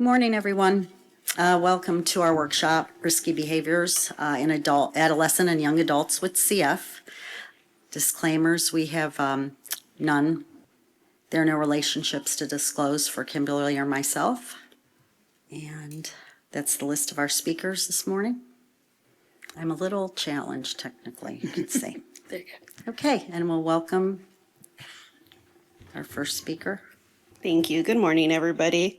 Good morning, everyone. Welcome to our workshop, Risky Behaviors in Adolescent and Young Adults with CF. Disclaimers, we have none. There are no relationships to disclose for Kimberly or myself. And that's the list of our speakers this morning. I'm a little challenged, technically, you could say. There you go. Okay, and we'll welcome our first speaker. Thank you. Good morning, everybody.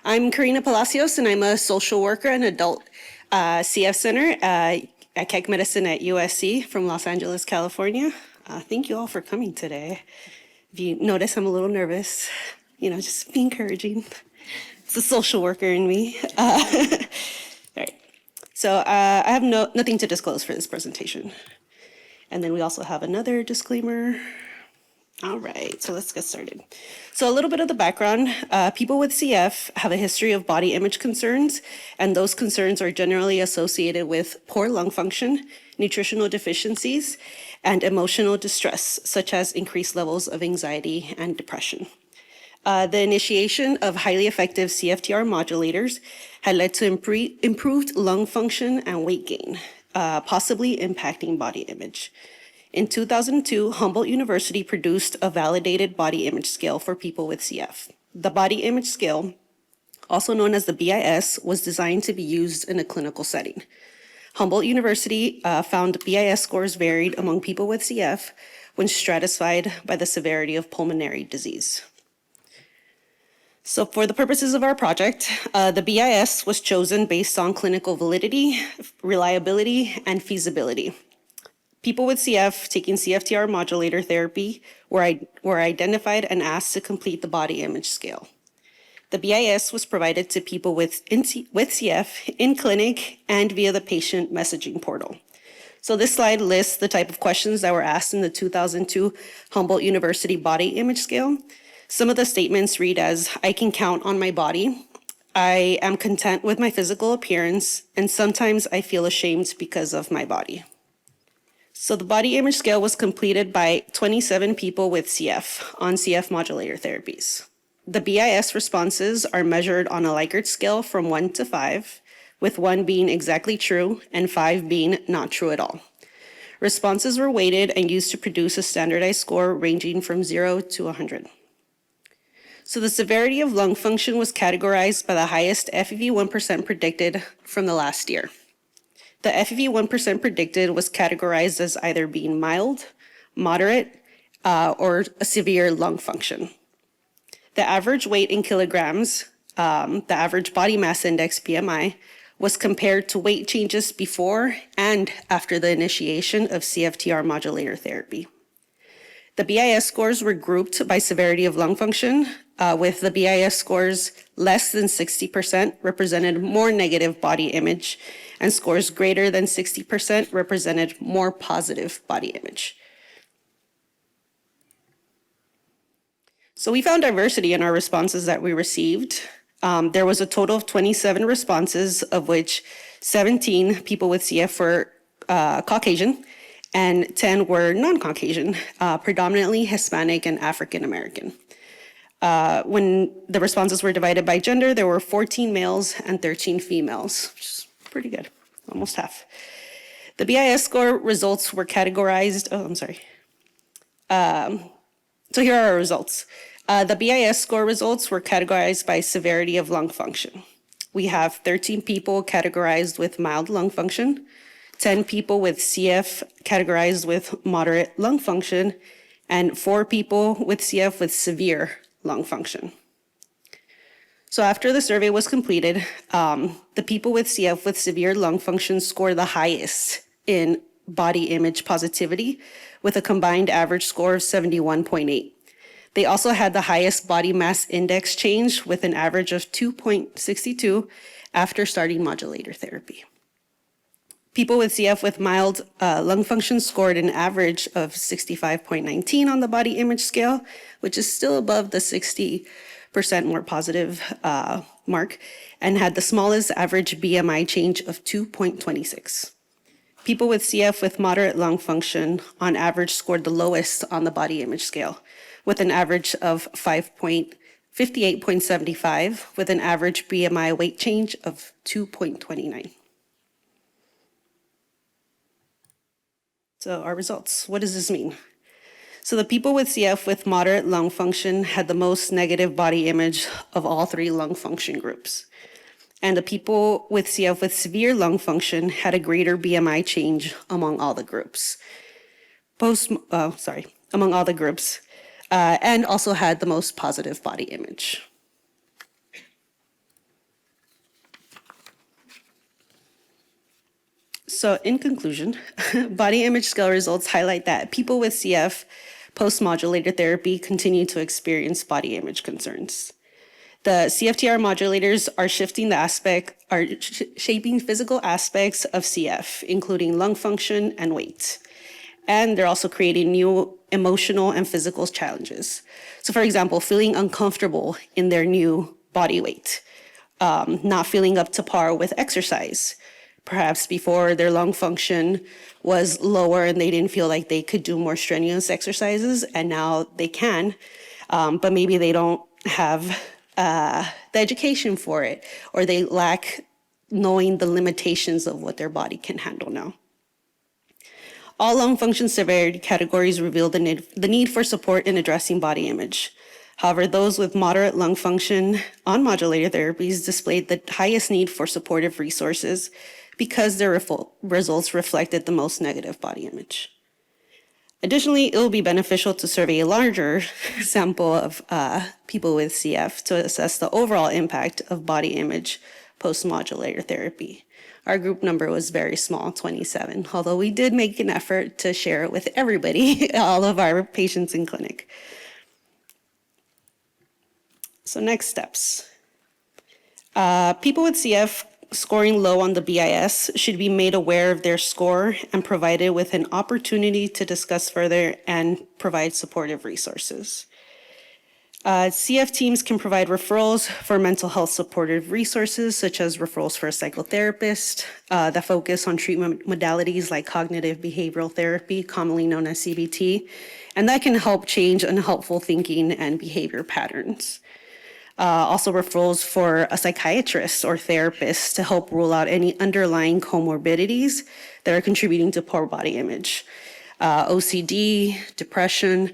I'm Karina Palacios, and I'm a social worker and adult CF center at Keck Medicine at USC from Los Angeles, California. Thank you all for coming today. If you notice, I'm a little nervous. Just be encouraging. It's the social worker in me. All right. So I have nothing to disclose for this presentation. And then we also have another disclaimer. All right, so let's get started. So a little bit of the background. People with CF have a history of body image concerns, and those concerns are generally associated with poor lung function, nutritional deficiencies, and emotional distress, such as increased levels of anxiety and depression. The initiation of highly effective CFTR modulators had led to improved lung function and weight gain, possibly impacting body image. In 2002, Humboldt University produced a validated body image scale for people with CF. The body image scale, also known as the BIS, was designed to be used in a clinical setting. Humboldt University found BIS scores varied among people with CF when stratified by the severity of pulmonary disease. So for the purposes of our project, the BIS was chosen based on clinical validity, reliability, and feasibility. People with CF taking CFTR modulator therapy were identified and asked to complete the body image scale. The BIS was provided to people with CF in clinic and via the patient messaging portal. So this slide lists the type of questions that were asked in the 2002 Humboldt University body image scale. Some of the statements read as, I can count on my body, I am content with my physical appearance, and sometimes I feel ashamed because of my body. So the body image scale was completed by 27 people with CF on CF modulator therapies. The BIS responses are measured on a Likert scale from 1 to 5, with 1 being exactly true and 5 being not true at all. Responses were weighted and used to produce a standardized score ranging from 0 to 100. So the severity of lung function was categorized by the highest FEV1% predicted from the last year. The FEV1% predicted was categorized as either being mild, moderate, or a severe lung function. The average weight in kilograms, the average body mass index, BMI, was compared to weight changes before and after the initiation of CFTR modulator therapy. The BIS scores were grouped by severity of lung function, with the BIS scores less than 60% represented more negative body image, and scores greater than 60% represented more positive body image. So we found diversity in our responses that we received. There was a total of 27 responses, of which 17 people with CF were Caucasian, and 10 were non-Caucasian, predominantly Hispanic and African American. When the responses were divided by gender, there were 14 males and 13 females, which is pretty good, almost half. The BIS score results were categorized, so here are our results. The BIS score results were categorized by severity of lung function. We have 13 people categorized with mild lung function, 10 people with CF categorized with moderate lung function, and 4 people with CF with severe lung function. So after the survey was completed, the people with CF with severe lung function scored the highest in body image positivity with a combined average score of 71.8. They also had the highest body mass index change with an average of 2.62 after starting modulator therapy. People with CF with mild lung function scored an average of 65.19 on the body image scale, which is still above the 60% more positive mark, and had the smallest average BMI change of 2.26. People with CF with moderate lung function on average scored the lowest on the body image scale, with an average of 58.75, with an average BMI weight change of 2.29. So our results, what does this mean? So the people with CF with moderate lung function had the most negative body image of all 3 lung function groups. And the people with CF with severe lung function had a greater BMI change among all the groups. Among all the groups, and also had the most positive body image. So in conclusion, body image scale results highlight that people with CF post-modulator therapy continue to experience body image concerns. The CFTR modulators are shaping physical aspects of CF, including lung function and weight. And they're also creating new emotional and physical challenges. So for example, feeling uncomfortable in their new body weight, not feeling up to par with exercise. Perhaps before their lung function was lower and they didn't feel like they could do more strenuous exercises, and now they can, but maybe they don't have the education for it, or they lack knowing the limitations of what their body can handle now. All lung function severity categories reveal the need for support in addressing body image. However, those with moderate lung function on modulator therapies displayed the highest need for supportive resources because their results reflected the most negative body image. Additionally, it will be beneficial to survey a larger sample of people with CF to assess the overall impact of body image post-modulator therapy. Our group number was very small, 27, although we did make an effort to share it with everybody, all of our patients in clinic. So next steps. People with CF scoring low on the BIS should be made aware of their score and provided with an opportunity to discuss further and provide supportive resources. CF teams can provide referrals for mental health supportive resources, such as referrals for a psychotherapist that focus on treatment modalities like cognitive behavioral therapy, commonly known as CBT, and that can help change unhelpful thinking and behavior patterns. Also referrals for a psychiatrist or therapist to help rule out any underlying comorbidities that are contributing to poor body image. OCD, depression,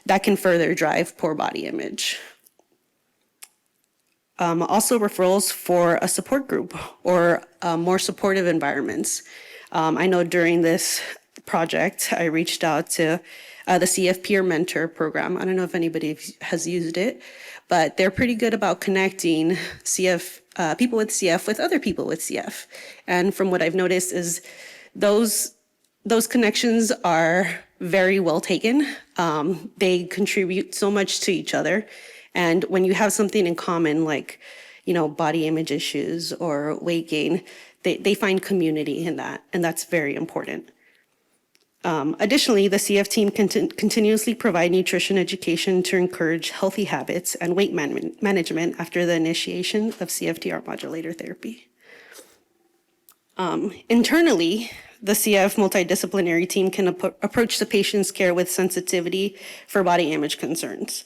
that can further drive poor body image. Also referrals for a support group or more supportive environments. I know during this project, I reached out to the CF Peer Mentor program. I don't know if anybody has used it, but they're pretty good about connecting CF people with CF with other people with CF. And from what I've noticed is those connections are very well taken. They contribute so much to each other. And when you have something in common, like, body image issues or weight gain, they find community in that, and that's very important. Additionally, the CF team continuously provide nutrition education to encourage healthy habits and weight management after the initiation of CFTR modulator therapy. Internally, the CF multidisciplinary team can approach the patient's care with sensitivity for body image concerns.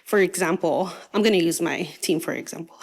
For example, I'm going to use my team for example.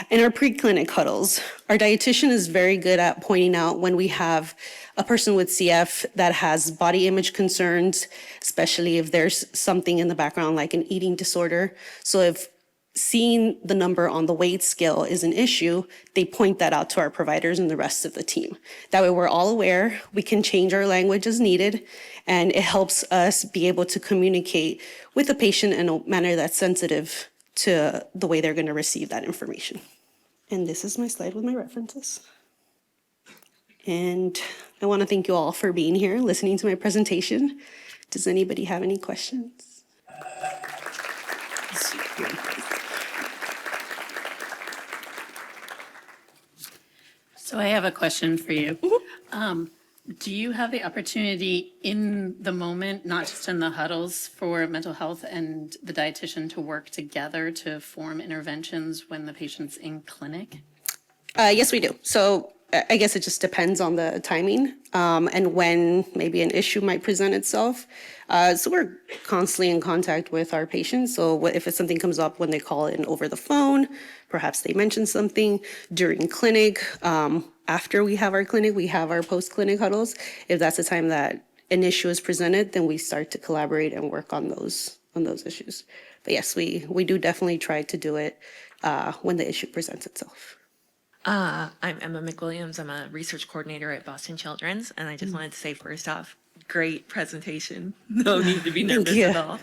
In our preclinic huddles, our dietitian is very good at pointing out when we have a person with CF that has body image concerns, especially if there's something in the background like an eating disorder. So if seeing the number on the weight scale is an issue, they point that out to our providers and the rest of the team. That way we're all aware, we can change our language as needed, and it helps us be able to communicate with the patient in a manner that's sensitive to the way they're going to receive that information. And this is my slide with my references. And I want to thank you all for being here, listening to my presentation. Does anybody have any questions? So I have a question for you. Do you have the opportunity in the moment, not just in the huddles, for mental health and the dietitian to work together to form interventions when the patient's in clinic? Yes, we do. So I guess it just depends on the timing and when maybe an issue might present itself. So we're constantly in contact with our patients. So if it's something comes up when they call in over the phone, perhaps they mention something during clinic. After we have our clinic, we have our post-clinic huddles. If that's the time that an issue is presented, then we start to collaborate and work on those issues. But yes, we do definitely try to do it when the issue presents itself. I'm Emma McWilliams. I'm a research coordinator at Boston Children's, and I just wanted to say first off, great presentation. No need to be nervous you. at all.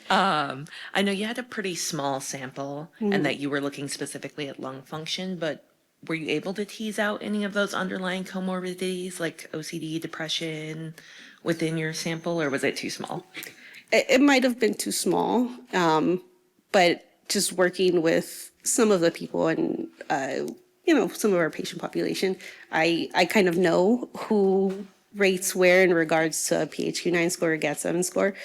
I know you had a pretty small sample and that you were looking specifically at lung function, but were you able to tease out any of those underlying comorbidities like OCD, depression within your sample, or was it too small? It might have been too small, but just working with some of the people and some of our patient population, I kind of know who rates where in regards to a PHQ-9 score or GAT-7 score.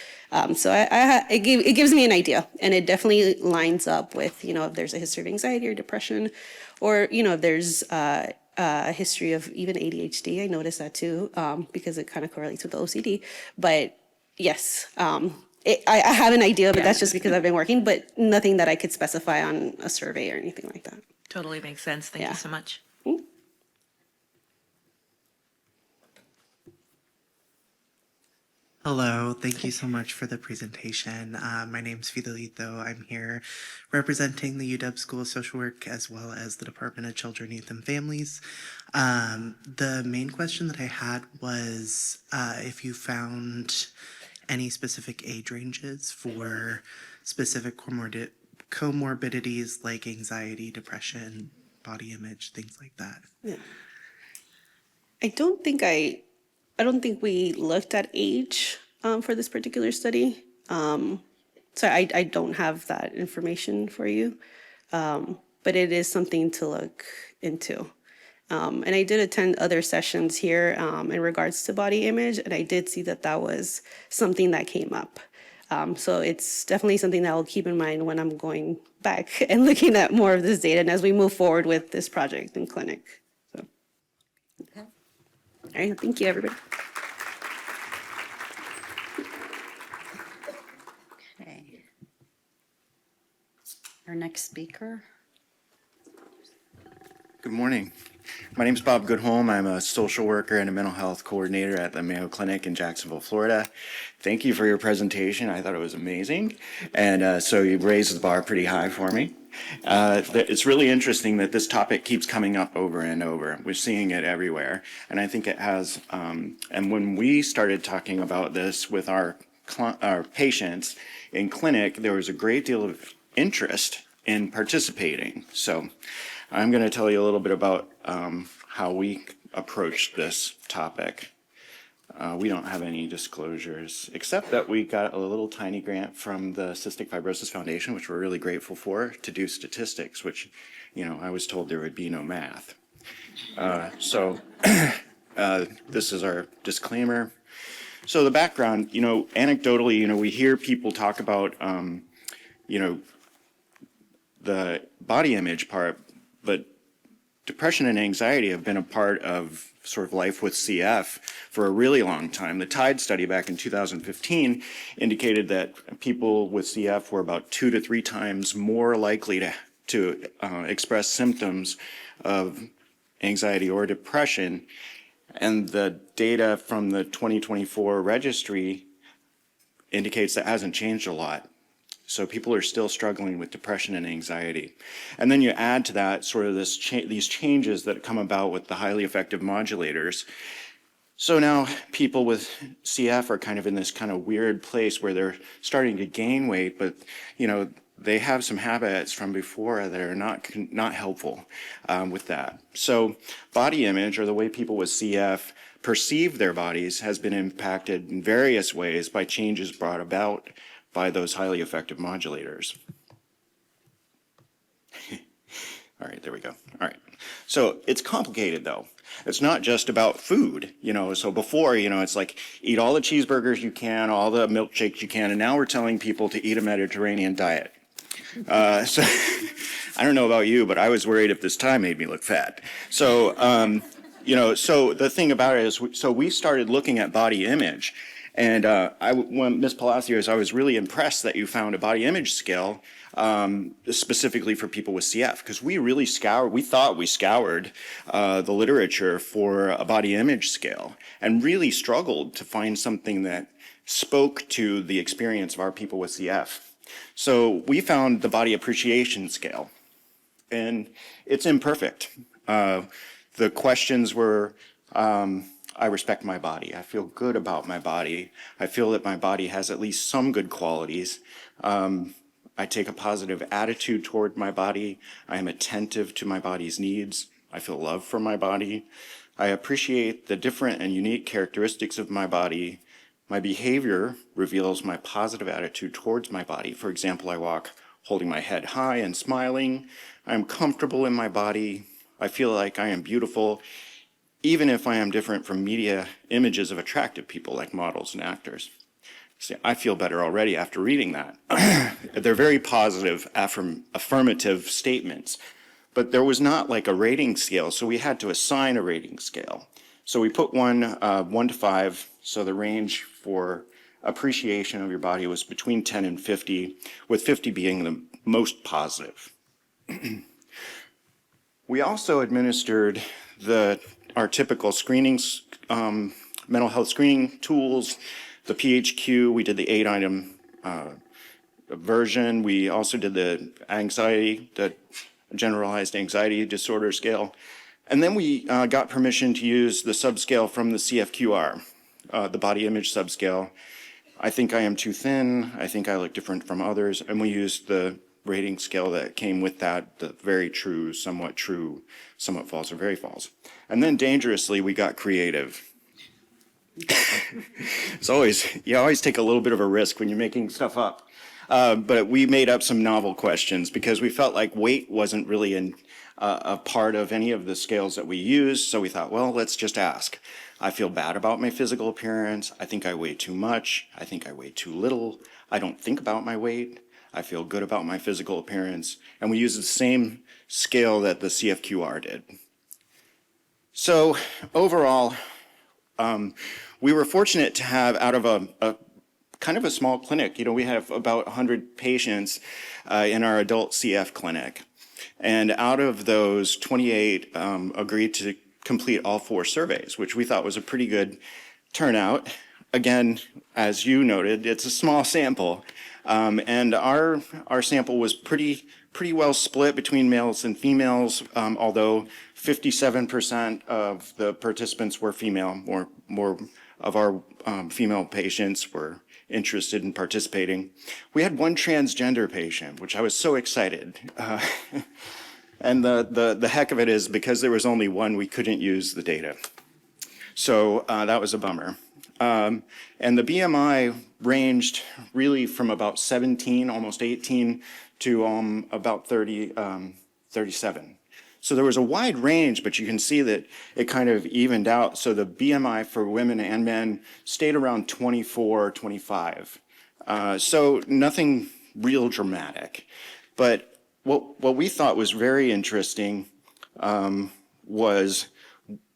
So it gives me an idea, and it definitely lines up with, if there's a history of anxiety or depression, or, if there's a history of even ADHD. I noticed that too, because it kind of correlates with the OCD. But yes, I have an idea, but that's just because I've been working, but nothing that I could specify on a survey or anything like that. Totally makes sense. Thank you so much. Hello, thank you so much for the presentation. My name's Fidelito. I'm here representing the UW School of Social Work as well as the Department of Children, Youth, and Families. The main question that I had was if you found any specific age ranges for specific comorbidities like anxiety, depression, body image, things like that. Yeah. I don't think we looked at age for this particular study. So I don't have that information for you, but it is something to look into. And I did attend other sessions here in regards to body image, and I did see that was something that came up. So it's definitely something that I'll keep in mind when I'm going back and looking at more of this data and as we move forward with this project in clinic. So. Okay. All right, thank you, everybody. Okay. Our next speaker. Good morning. My name is Bob Goodholm. I'm a social worker and a mental health coordinator at the Mayo Clinic in Jacksonville, Florida. Thank you for your presentation. I thought it was amazing. And so you raised the bar pretty high for me. It's really interesting that this topic keeps coming up over and over. We're seeing it everywhere. And I think it has, and when we started talking about this with our patients in clinic, there was a great deal of interest in participating. So I'm going to tell you a little bit about how we approached this topic. We don't have any disclosures, except that we got a little tiny grant from the Cystic Fibrosis Foundation, which we're really grateful for, to do statistics, which, I was told there would be no math. So this is our disclaimer. So the background, anecdotally, we hear people talk about, the body image part, but depression and anxiety have been a part of sort of life with CF for a really long time. The TIDE study back in 2015 indicated that people with CF were about 2 to 3 times more likely to express symptoms of anxiety or depression. And the data from the 2024 registry indicates that hasn't changed a lot. So people are still struggling with depression and anxiety. And then you add to that sort of these changes that come about with the highly effective modulators. So now people with CF are kind of in this kind of weird place where they're starting to gain weight, but they have some habits from before that are not helpful with that. So body image, or the way people with CF perceive their bodies, has been impacted in various ways by changes brought about by those highly effective modulators. All right, there we go. All right. So it's complicated though. It's not just about food, so before, it's like eat all the cheeseburgers you can, all the milkshakes you can, and now we're telling people to eat a Mediterranean diet. So I don't know about you, but I was worried if this tie made me look fat. So So the thing about it is, we started looking at body image, and when Ms. Palacios, I was really impressed that you found a body image scale specifically for people with CF, because we thought we scoured the literature for a body image scale and really struggled to find something that spoke to the experience of our people with CF. So we found the body appreciation scale, and it's imperfect. The questions were, I respect my body. I feel good about my body. I feel that my body has at least some good qualities. I take a positive attitude toward my body. I am attentive to my body's needs. I feel love for my body. I appreciate the different and unique characteristics of my body. My behavior reveals my positive attitude towards my body. For example, I walk holding my head high and smiling. I am comfortable in my body. I feel like I am beautiful, even if I am different from media images of attractive people like models and actors. See, I feel better already after reading that. They're very positive, affirmative statements, but there was not like a rating scale, so we had to assign a rating scale. So we put 1 to 5, so the range for appreciation of your body was between 10 and 50, with 50 being the most positive. We also administered our typical screenings, mental health screening tools, the PHQ. We did the 8-item version. We also did the generalized anxiety disorder scale. And then we got permission to use the subscale from the CFQR, the body image subscale. I think I am too thin. I think I look different from others. And we used the rating scale that came with that, the very true, somewhat false, or very false. And then dangerously, we got creative. You always take a little bit of a risk when you're making stuff up. But we made up some novel questions because we felt like weight wasn't really a part of any of the scales that we used. So we thought, well, let's just ask. I feel bad about my physical appearance. I think I weigh too much. I think I weigh too little. I don't think about my weight. I feel good about my physical appearance. And we used the same scale that the CFQR did. So overall, we were fortunate to have, out of a kind of a small clinic, we have about 100 patients in our adult CF clinic. And out of those, 28 agreed to complete all 4 surveys, which we thought was a pretty good turnout. Again, as you noted, it's a small sample. And our sample was pretty well split between males and females, although 57% of the participants were female. More of our female patients were interested in participating. We had one transgender patient, which I was so excited. And the heck of it is, because there was only one, we couldn't use the data. So that was a bummer. And the BMI ranged really from about 17, almost 18, to about 37. So there was a wide range, but you can see that it kind of evened out. So the BMI for women and men stayed around 24, 25. So nothing real dramatic. But what we thought was very interesting was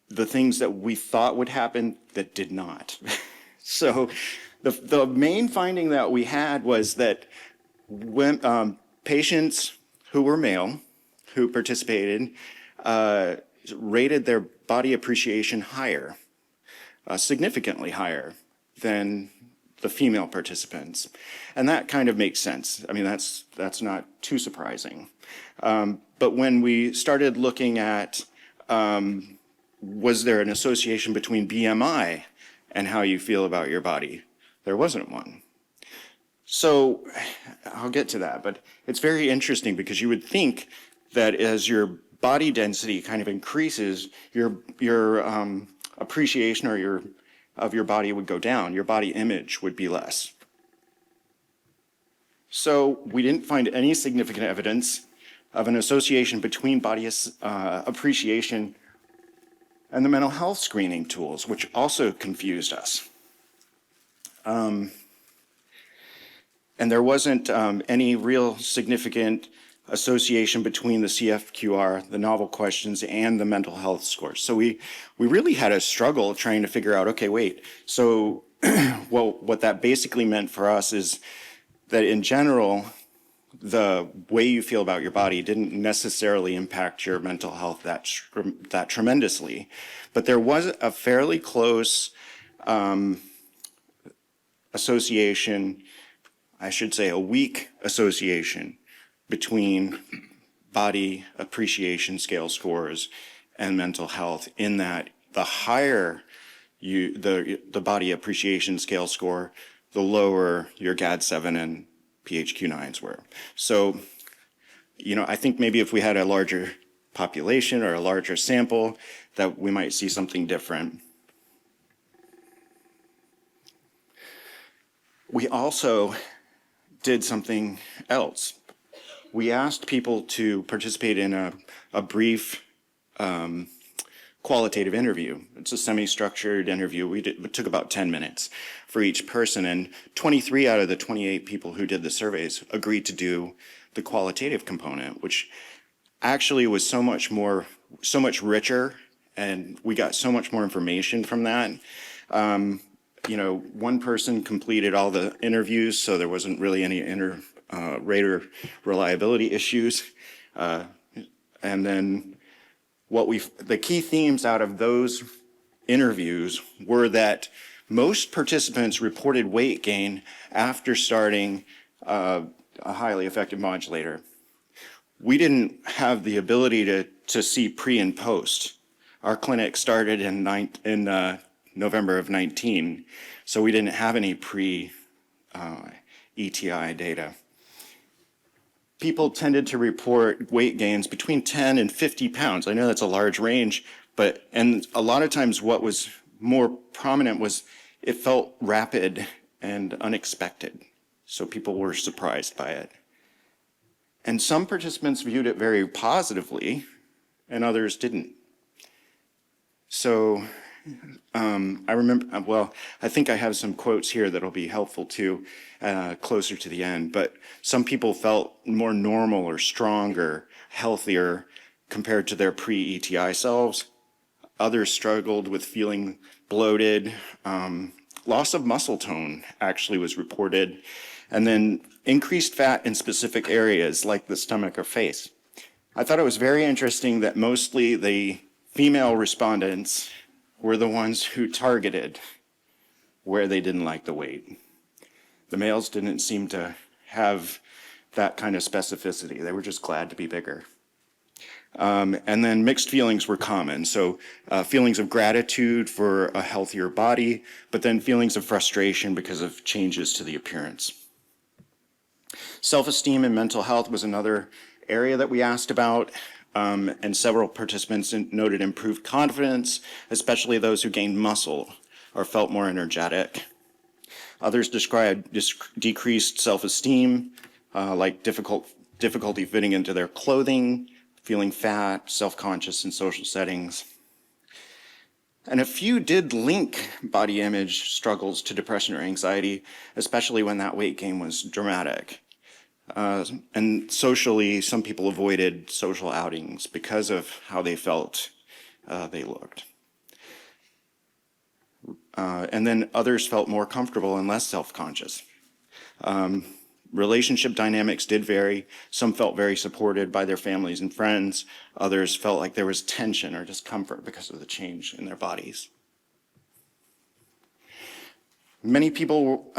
the things that we thought would happen that did not. So the main finding that we had was that when patients who were male, who participated, rated their body appreciation higher, significantly higher than the female participants. And that kind of makes sense. I mean, that's not too surprising. But when we started looking at, was there an association between BMI and how you feel about your body? There wasn't one. So I'll get to that, but it's very interesting because you would think that as your body density kind of increases, your appreciation of your body would go down. Your body image would be less. So we didn't find any significant evidence of an association between body appreciation and the mental health screening tools, which also confused us. And there wasn't any real significant association between the CFQR, the novel questions, and the mental health scores. So we really had a struggle trying to figure out, okay, wait, so well, what that basically meant for us is that in general, the way you feel about your body didn't necessarily impact your mental health that tremendously. But there was a fairly close association, I should say a weak association, between body appreciation scale scores and mental health, in that the higher the body appreciation scale score, the lower your GAD-7 and PHQ-9s were. So, I think maybe if we had a larger population or a larger sample, that we might see something different. We also did something else. We asked people to participate in a brief qualitative interview. It's a semi-structured interview. It took about 10 minutes for each person, and 23 out of the 28 people who did the surveys agreed to do the qualitative component, which actually was so much richer, and we got so much more information from that. One person completed all the interviews, so there wasn't really any rater reliability issues. And then the key themes out of those interviews were that most participants reported weight gain after starting a highly effective modulator. We didn't have the ability to see pre and post. Our clinic started in November of 19, so we didn't have any pre-ETI data. People tended to report weight gains between 10 and 50 pounds. I know that's a large range, and a lot of times what was more prominent was it felt rapid and unexpected. So people were surprised by it. And some participants viewed it very positively and others didn't. So I remember, I think I have some quotes here that'll be helpful too, closer to the end, but some people felt more normal or stronger, healthier compared to their pre-ETI selves. Others struggled with feeling bloated. Loss of muscle tone actually was reported, and then increased fat in specific areas like the stomach or face. I thought it was very interesting that mostly the female respondents were the ones who targeted where they didn't like the weight. The males didn't seem to have that kind of specificity. They were just glad to be bigger. And then mixed feelings were common. So feelings of gratitude for a healthier body, but then feelings of frustration because of changes to the appearance. Self-esteem and mental health was another area that we asked about. And several participants noted improved confidence, especially those who gained muscle or felt more energetic. Others described decreased self-esteem, like difficulty fitting into their clothing, feeling fat, self-conscious in social settings. And a few did link body image struggles to depression or anxiety, especially when that weight gain was dramatic. And socially, some people avoided social outings because of how they felt they looked. And then others felt more comfortable and less self-conscious. Relationship dynamics did vary. Some felt very supported by their families and friends. Others felt like there was tension or discomfort because of the change in their bodies. Many people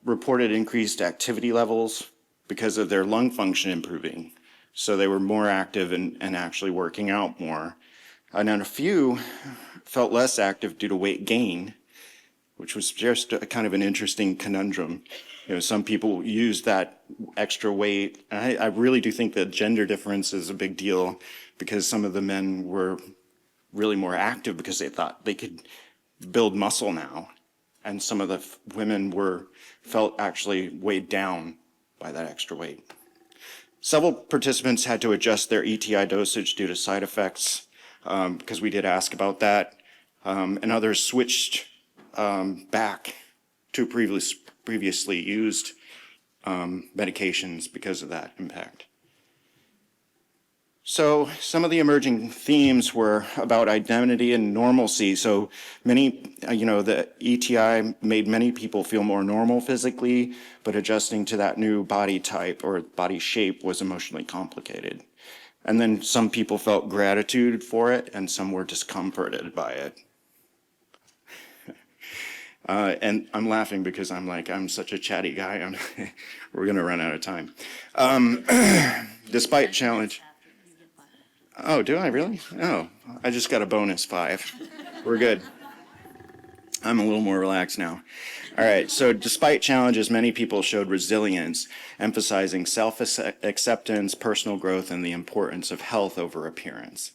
reported increased activity levels because of their lung function improving. So they were more active and actually working out more. And then a few felt less active due to weight gain, which was just a kind of an interesting conundrum. Some people use that extra weight. And I really do think that gender difference is a big deal, because some of the men were really more active because they thought they could build muscle now. And some of the women felt actually weighed down by that extra weight. Several participants had to adjust their ETI dosage due to side effects, because we did ask about that. And others switched back to previously used medications because of that impact. So some of the emerging themes were about identity and normalcy. So many, the ETI made many people feel more normal physically, but adjusting to that new body type or body shape was emotionally complicated. And then some people felt gratitude for it, and some were discomforted by it. And I'm laughing because I'm such a chatty guy. We're going to run out of time. Despite challenge. Oh, do I really? Oh, I just got a bonus 5. We're good. I'm a little more relaxed now. All right, so despite challenges, many people showed resilience, emphasizing self-acceptance, personal growth, and the importance of health over appearance.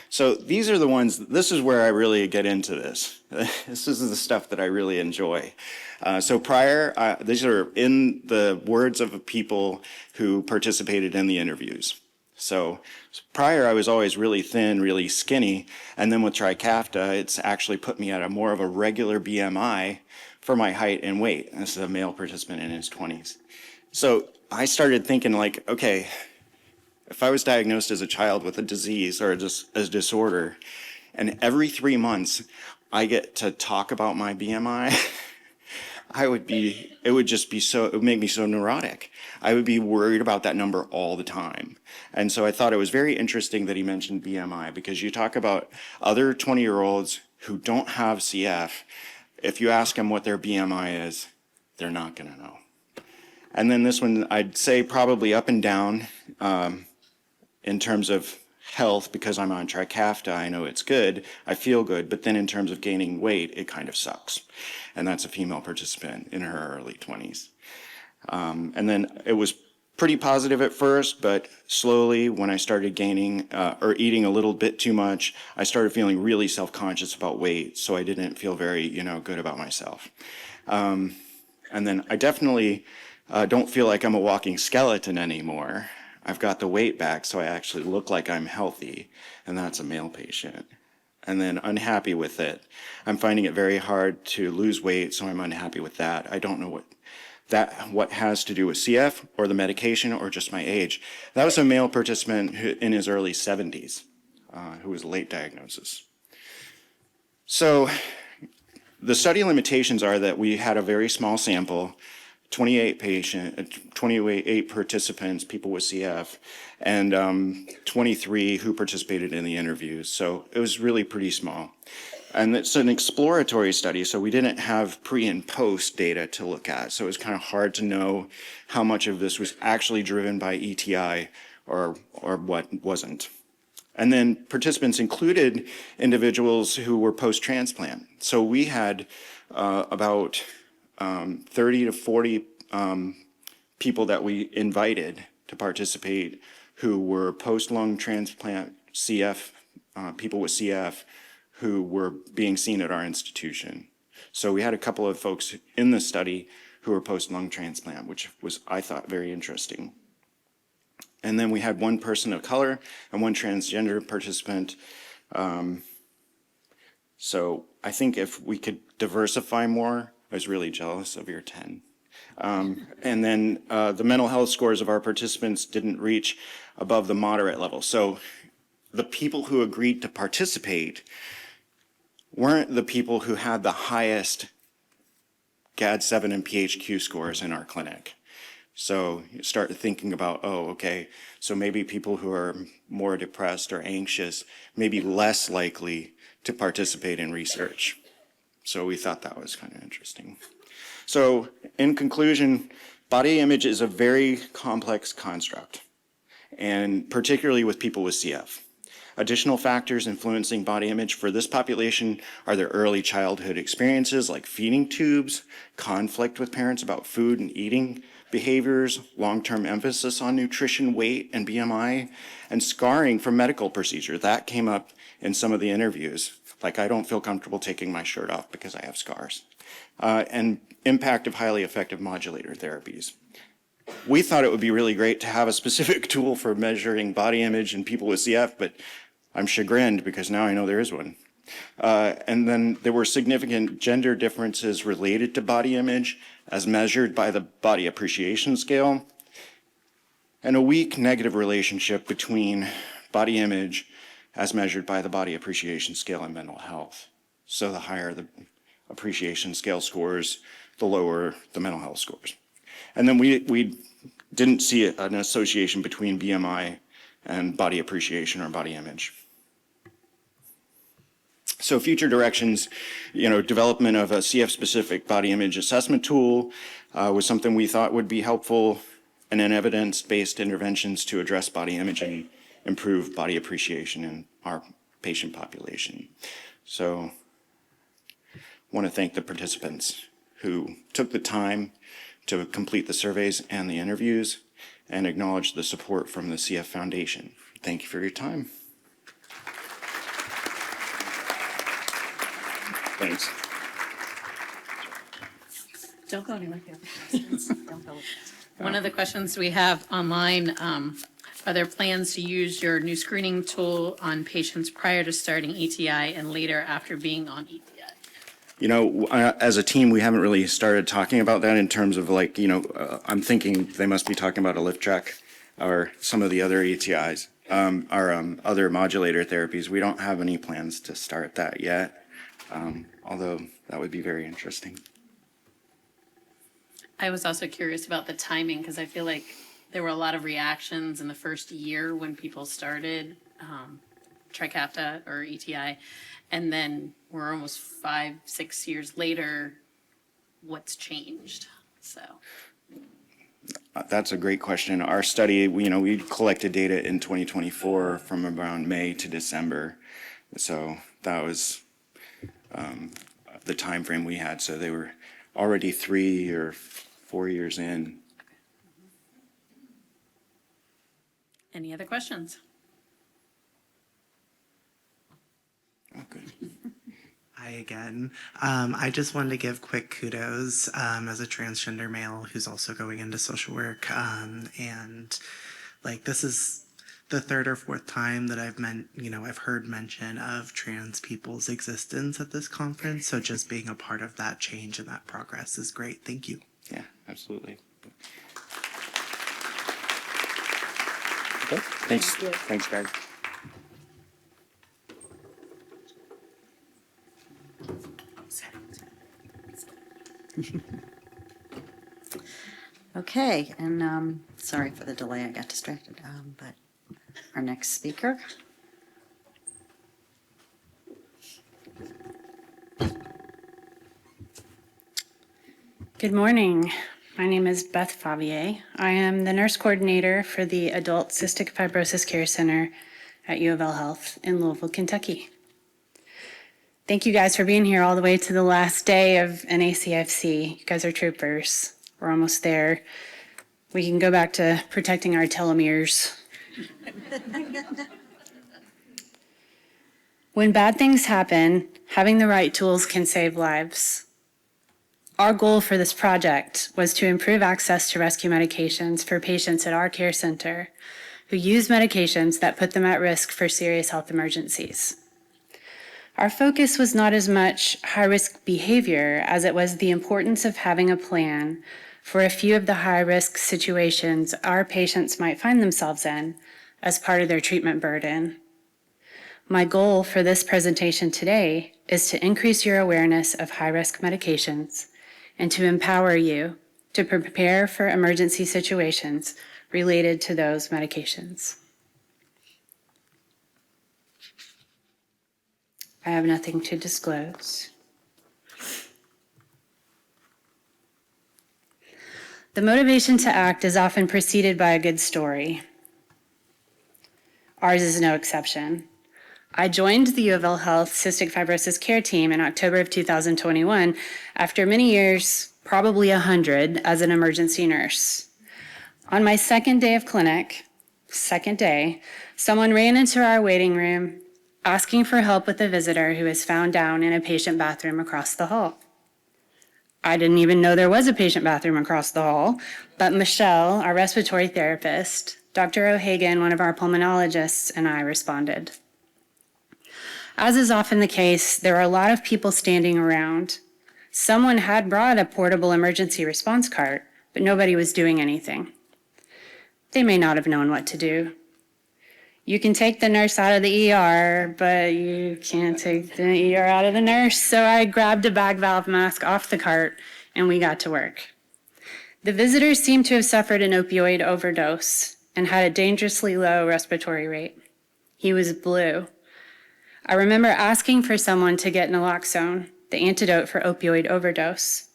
So these are the ones, this is where I really get into this. This is the stuff that I really enjoy. So prior, these are in the words of people who participated in the interviews. So prior, I was always really thin, really skinny. And then with Trikafta, it's actually put me at a more of a regular BMI for my height and weight. This is a male participant in his 20s. So I started thinking like, okay, if I was diagnosed as a child with a disease or a disorder, and every 3 months I get to talk about my BMI, it would make me so neurotic. I would be worried about that number all the time. And so I thought it was very interesting that he mentioned BMI, because you talk about other 20-year-olds who don't have CF, if you ask them what their BMI is, they're not gonna know. And then this one, I'd say probably up and down, in terms of health, because I'm on Trikafta, I know it's good, I feel good, but then in terms of gaining weight, it kind of sucks. And that's a female participant in her early 20s. And then it was pretty positive at first, but slowly when I started gaining or eating a little bit too much, I started feeling really self-conscious about weight, so I didn't feel very, good about myself. And then I definitely don't feel like I'm a walking skeleton anymore. I've got the weight back, so I actually look like I'm healthy, and that's a male patient. And then unhappy with it. I'm finding it very hard to lose weight, so I'm unhappy with that. I don't know what has to do with CF or the medication or just my age. That was a male participant in his early 70s who was a late diagnosis. So the study limitations are that we had a very small sample, 28 participants, people with CF, and 23 who participated in the interviews. So it was really pretty small. And it's an exploratory study, so we didn't have pre and post data to look at. So it was kind of hard to know how much of this was actually driven by ETI or what wasn't. And then participants included individuals who were post-transplant. So we had about 30 to 40 people that we invited to participate who were post-lung transplant CF, people with CF who were being seen at our institution. So we had a couple of folks in the study who were post-lung transplant, which was, I thought, very interesting. And then we had one person of color and one transgender participant. So I think if we could diversify more, I was really jealous of your 10. And then the mental health scores of our participants didn't reach above the moderate level. So the people who agreed to participate weren't the people who had the highest GAD-7 and PHQ scores in our clinic. So you start thinking about, oh, okay, so maybe people who are more depressed or anxious may be less likely to participate in research. So we thought that was kind of interesting. So in conclusion, body image is a very complex construct, and particularly with people with CF. Additional factors influencing body image for this population are their early childhood experiences like feeding tubes, conflict with parents about food and eating behaviors, long-term emphasis on nutrition, weight, and BMI, and scarring from medical procedure. That came up in some of the interviews. Like, I don't feel comfortable taking my shirt off because I have scars. And impact of highly effective modulator therapies. We thought it would be really great to have a specific tool for measuring body image in people with CF, but I'm chagrined because now I know there is one. And then there were significant gender differences related to body image as measured by the body appreciation scale. and a weak negative relationship between body image as measured by the body appreciation scale and mental health. So the higher the appreciation scale scores, the lower the mental health scores. And then we didn't see an association between BMI and body appreciation or body image. So future directions, development of a CF-specific body image assessment tool was something we thought would be helpful, and then evidence-based interventions to address body image and improve body appreciation in our patient population. So I want to thank the participants who took the time to complete the surveys and the interviews, and acknowledge the support from the CF Foundation. Thank you for your time. Thanks. Don't go anywhere. One of the questions we have online, are there plans to use your new screening tool on patients prior to starting ETI and later after being on ETI? As a team, we haven't really started talking about that in terms of I'm thinking they must be talking about a lift track or some of the other ETIs, other modulator therapies. We don't have any plans to start that yet, although that would be very interesting. I was also curious about the timing because I feel like there were a lot of reactions in the first year when people started Trikafta or ETI, and then we're almost 5-6 years later. What's changed? So that's a great question. Our study, we collected data in 2024 from around May to December, so that was the time frame we had. So they were already 3 or 4 years in. any other questions? Oh, good. Hi again. I just wanted to give quick kudos as a transgender male who's also going into social work. And this is the third or fourth time that I've heard mention of trans people's existence at this conference. So just being a part of that change and that progress is great. Thank you. Yeah, absolutely. Okay, thanks. Thanks, guys. Okay, and sorry for the delay, I got distracted, but our next speaker. Good morning. My name is Beth Favier. I am the nurse coordinator for the Adult Cystic Fibrosis Care Center at U of L Health in Louisville, Kentucky. Thank you guys for being here all the way to the last day of NACFC. You guys are troopers. We're almost there. We can go back to protecting our telomeres. When bad things happen, having the right tools can save lives. Our goal for this project was to improve access to rescue medications for patients at our care center who use medications that put them at risk for serious health emergencies. Our focus was not as much high-risk behavior as it was the importance of having a plan for a few of the high-risk situations our patients might find themselves in as part of their treatment burden. My goal for this presentation today is to increase your awareness of high-risk medications and to empower you to prepare for emergency situations related to those medications. I have nothing to disclose. The motivation to act is often preceded by a good story. Ours is no exception. I joined the U of L Health Cystic Fibrosis Care Team in October of 2021 after many years, probably 100, as an emergency nurse. On my second day of clinic, someone ran into our waiting room asking for help with a visitor who was found down in a patient bathroom across the hall. I didn't even know there was a patient bathroom across the hall, but Michelle, our respiratory therapist, Dr. O'Hagan, one of our pulmonologists, and I responded. As is often the case, there are a lot of people standing around. Someone had brought a portable emergency response cart, but nobody was doing anything. they may not have known what to do. You can take the nurse out of the ER, but you can't take the ER out of the nurse. So I grabbed a bag valve mask off the cart and we got to work. The visitors seemed to have suffered an opioid overdose and had a dangerously low respiratory rate. He was blue. I remember asking for someone to get naloxone, the antidote for opioid overdose.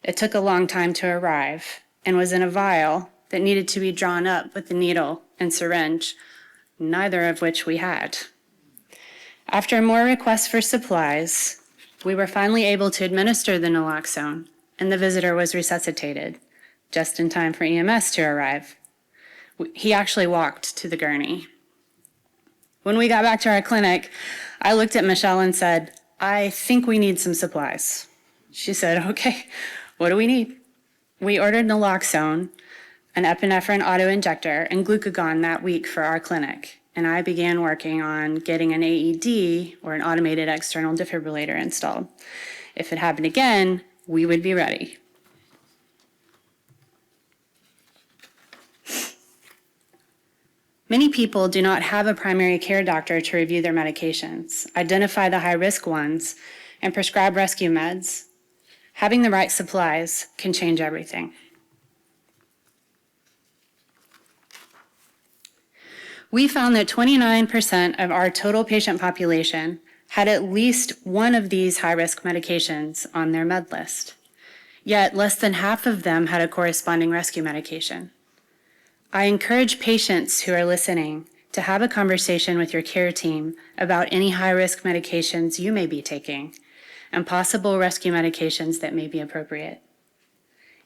It took a long time to arrive and was in a vial that needed to be drawn up with the needle and syringe, neither of which we had. After more requests for supplies, we were finally able to administer the naloxone, and the visitor was resuscitated, just in time for EMS to arrive. He actually walked to the gurney. When we got back to our clinic, I looked at Michelle and said, "I think we need some supplies." She said, "Okay, what do we need?" We ordered naloxone, an epinephrine autoinjector, and glucagon that week for our clinic, and I began working on getting an AED, or an automated external defibrillator, installed. If it happened again, we would be ready. Many people do not have a primary care doctor to review their medications, identify the high-risk ones, and prescribe rescue meds. Having the right supplies can change everything. We found that 29% of our total patient population had at least one of these high-risk medications on their med list. Yet less than half of them had a corresponding rescue medication. I encourage patients who are listening to have a conversation with your care team about any high-risk medications you may be taking and possible rescue medications that may be appropriate.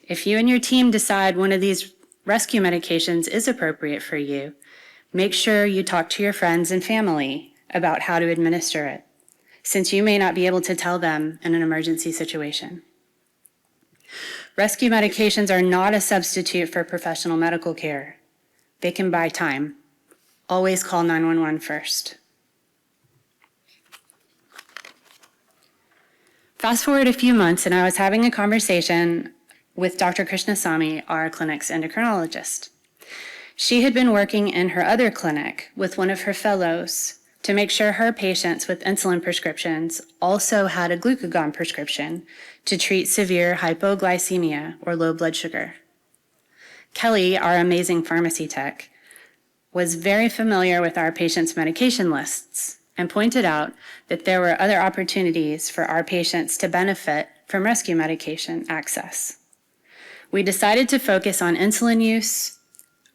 If you and your team decide one of these rescue medications is appropriate for you, make sure you talk to your friends and family about how to administer it, since you may not be able to tell them in an emergency situation. Rescue medications are not a substitute for professional medical care. They can buy time. Always call 911 first. Fast forward a few months, and I was having a conversation with Dr. Krishnasamy, our clinic's endocrinologist. She had been working in her other clinic with one of her fellows to make sure her patients with insulin prescriptions also had a glucagon prescription to treat severe hypoglycemia or low blood sugar. Kelly, our amazing pharmacy tech, was very familiar with our patients' medication lists and pointed out that there were other opportunities for our patients to benefit from rescue medication access. We decided to focus on insulin use,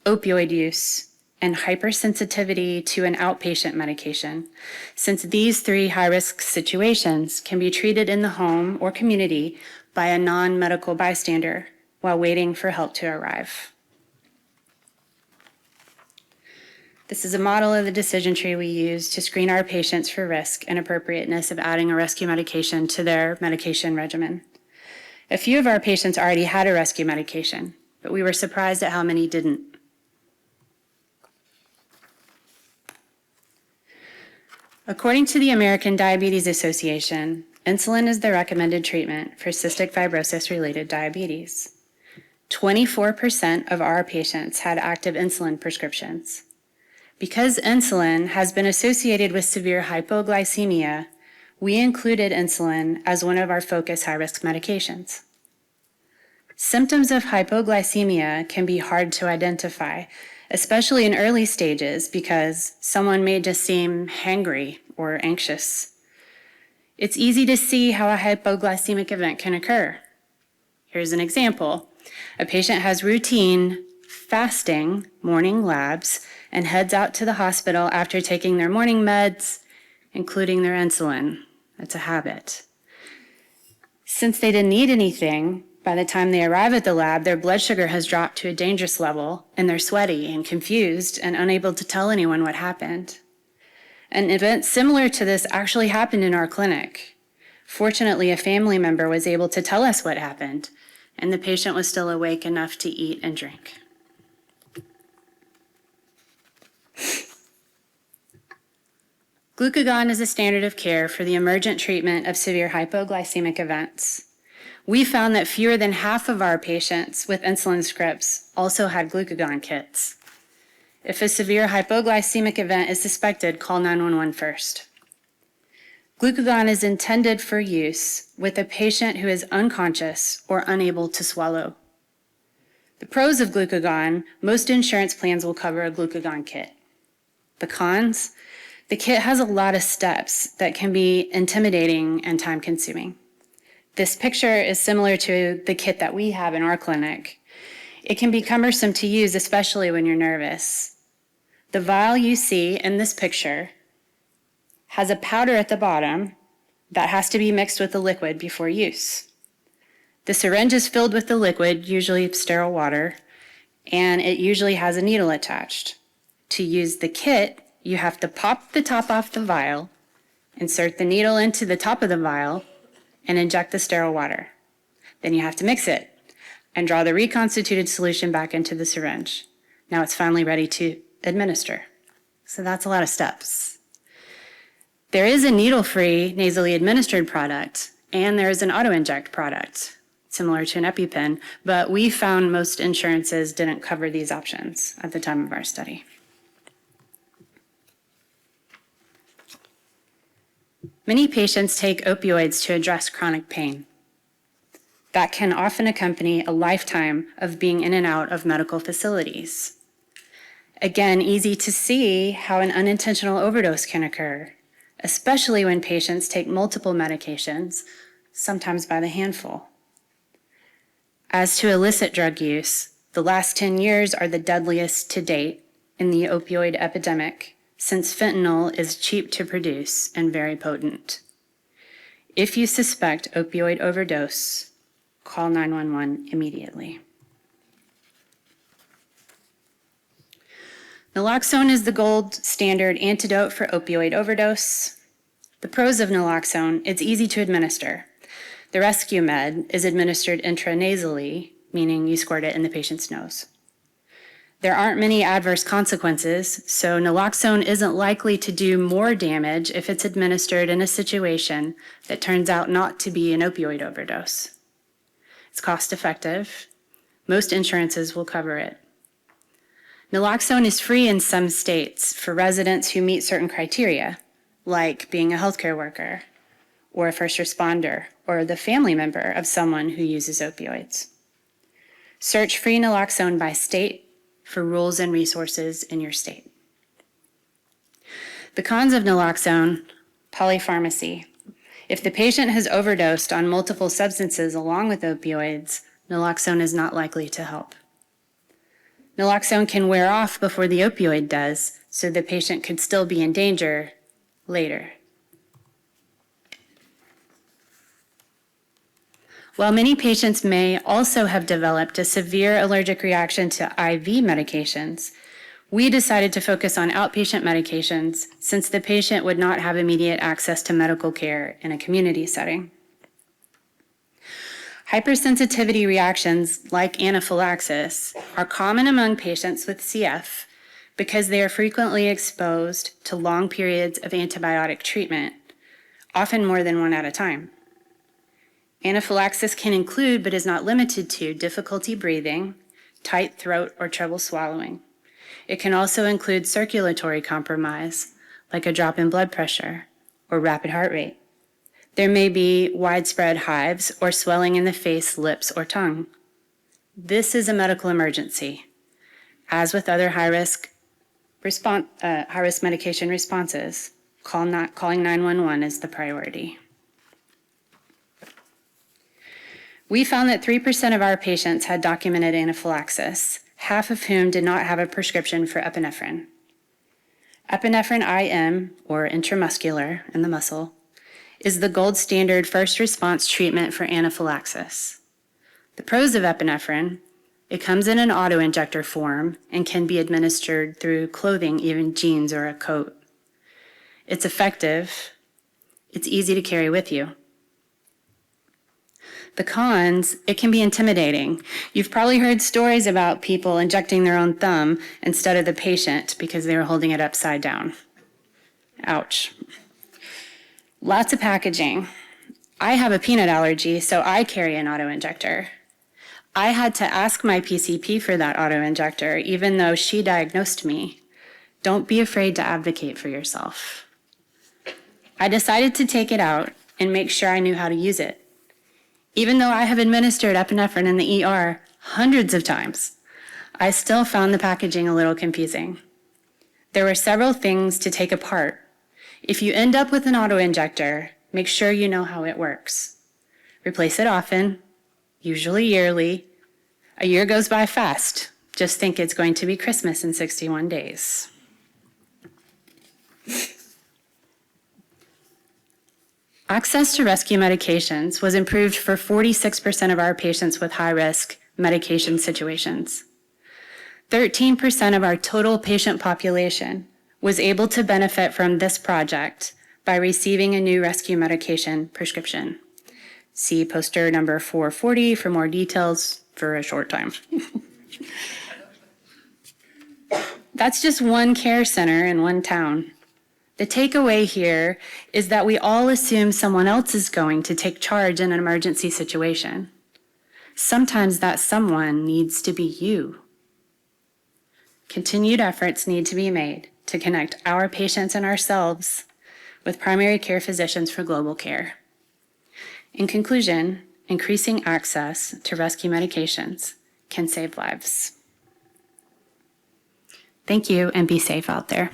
opioid use, and hypersensitivity to an outpatient medication, since these three high-risk situations can be treated in the home or community by a non-medical bystander while waiting for help to arrive. This is a model of the decision tree we use to screen our patients for risk and appropriateness of adding a rescue medication to their medication regimen. A few of our patients already had a rescue medication, but we were surprised at how many didn't. According to the American Diabetes Association, insulin is the recommended treatment for cystic fibrosis-related diabetes. 24% of our patients had active insulin prescriptions. Because insulin has been associated with severe hypoglycemia, we included insulin as one of our focus high-risk medications. Symptoms of hypoglycemia can be hard to identify, especially in early stages, because someone may just seem hangry or anxious. It's easy to see how a hypoglycemic event can occur. Here's an example. A patient has routine fasting morning labs and heads out to the hospital after taking their morning meds, including their insulin. That's a habit. Since they didn't eat anything, by the time they arrive at the lab, their blood sugar has dropped to a dangerous level, and they're sweaty and confused and unable to tell anyone what happened. An event similar to this actually happened in our clinic. Fortunately, a family member was able to tell us what happened, and the patient was still awake enough to eat and drink. Glucagon is a standard of care for the emergent treatment of severe hypoglycemic events. We found that fewer than half of our patients with insulin scripts also had glucagon kits. If a severe hypoglycemic event is suspected, call 911 first. Glucagon is intended for use with a patient who is unconscious or unable to swallow. The pros of glucagon: most insurance plans will cover a glucagon kit. The cons: the kit has a lot of steps that can be intimidating and time-consuming. This picture is similar to the kit that we have in our clinic. It can be cumbersome to use, especially when you're nervous. The vial you see in this picture has a powder at the bottom that has to be mixed with the liquid before use. The syringe is filled with the liquid, usually sterile water, and it usually has a needle attached. To use the kit, you have to pop the top off the vial, insert the needle into the top of the vial, and inject the sterile water. Then you have to mix it and draw the reconstituted solution back into the syringe. Now it's finally ready to administer. So that's a lot of steps. There is a needle-free nasally administered product, and there is an auto-inject product, similar to an EpiPen, but we found most insurances didn't cover these options at the time of our study. Many patients take opioids to address chronic pain. That can often accompany a lifetime of being in and out of medical facilities. Again, easy to see how an unintentional overdose can occur, especially when patients take multiple medications, sometimes by the handful. As to illicit drug use, the last 10 years are the deadliest to date in the opioid epidemic, since fentanyl is cheap to produce and very potent. If you suspect opioid overdose, call 911 immediately. Naloxone is the gold standard antidote for opioid overdose. The pros of naloxone: it's easy to administer. The rescue med is administered intranasally, meaning you squirt it in the patient's nose. There aren't many adverse consequences, so naloxone isn't likely to do more damage if it's administered in a situation that turns out not to be an opioid overdose. It's cost effective. Most insurances will cover it. Naloxone is free in some states for residents who meet certain criteria, like being a healthcare worker, or a first responder, or the family member of someone who uses opioids. Search free naloxone by state for rules and resources in your state. The cons of naloxone: polypharmacy. If the patient has overdosed on multiple substances along with opioids, naloxone is not likely to help. Naloxone can wear off before the opioid does, so the patient could still be in danger later. While many patients may also have developed a severe allergic reaction to IV medications, we decided to focus on outpatient medications since the patient would not have immediate access to medical care in a community setting. Hypersensitivity reactions like anaphylaxis are common among patients with CF because they are frequently exposed to long periods of antibiotic treatment, often more than one at a time. Anaphylaxis can include, but is not limited to, difficulty breathing, tight throat, or trouble swallowing. It can also include circulatory compromise, like a drop in blood pressure or rapid heart rate. There may be widespread hives or swelling in the face, lips, or tongue. This is a medical emergency. As with other high-risk medication responses, calling 911 is the priority. We found that 3% of our patients had documented anaphylaxis, half of whom did not have a prescription for epinephrine. Epinephrine IM, or intramuscular in the muscle, is the gold standard first response treatment for anaphylaxis. The pros of epinephrine: it comes in an auto-injector form and can be administered through clothing, even jeans or a coat. It's effective. It's easy to carry with you. The cons: it can be intimidating. You've probably heard stories about people injecting their own thumb instead of the patient because they were holding it upside down. Ouch. Lots of packaging. I have a peanut allergy, so I carry an auto-injector. I had to ask my PCP for that auto-injector, even though she diagnosed me. Don't be afraid to advocate for yourself. I decided to take it out and make sure I knew how to use it. Even though I have administered epinephrine in the ER hundreds of times, I still found the packaging a little confusing. There were several things to take apart. If you end up with an auto-injector, make sure you know how it works. Replace it often, usually yearly. A year goes by fast. Just think it's going to be Christmas in 61 days. Access to rescue medications was improved for 46% of our patients with high-risk medication situations. 13% of our total patient population was able to benefit from this project by receiving a new rescue medication prescription. See poster number 440 for more details for a short time. That's just one care center in one town. The takeaway here is that we all assume someone else is going to take charge in an emergency situation. Sometimes that someone needs to be you. Continued efforts need to be made to connect our patients and ourselves with primary care physicians for global care. In conclusion, increasing access to rescue medications can save lives. Thank you, and be safe out there.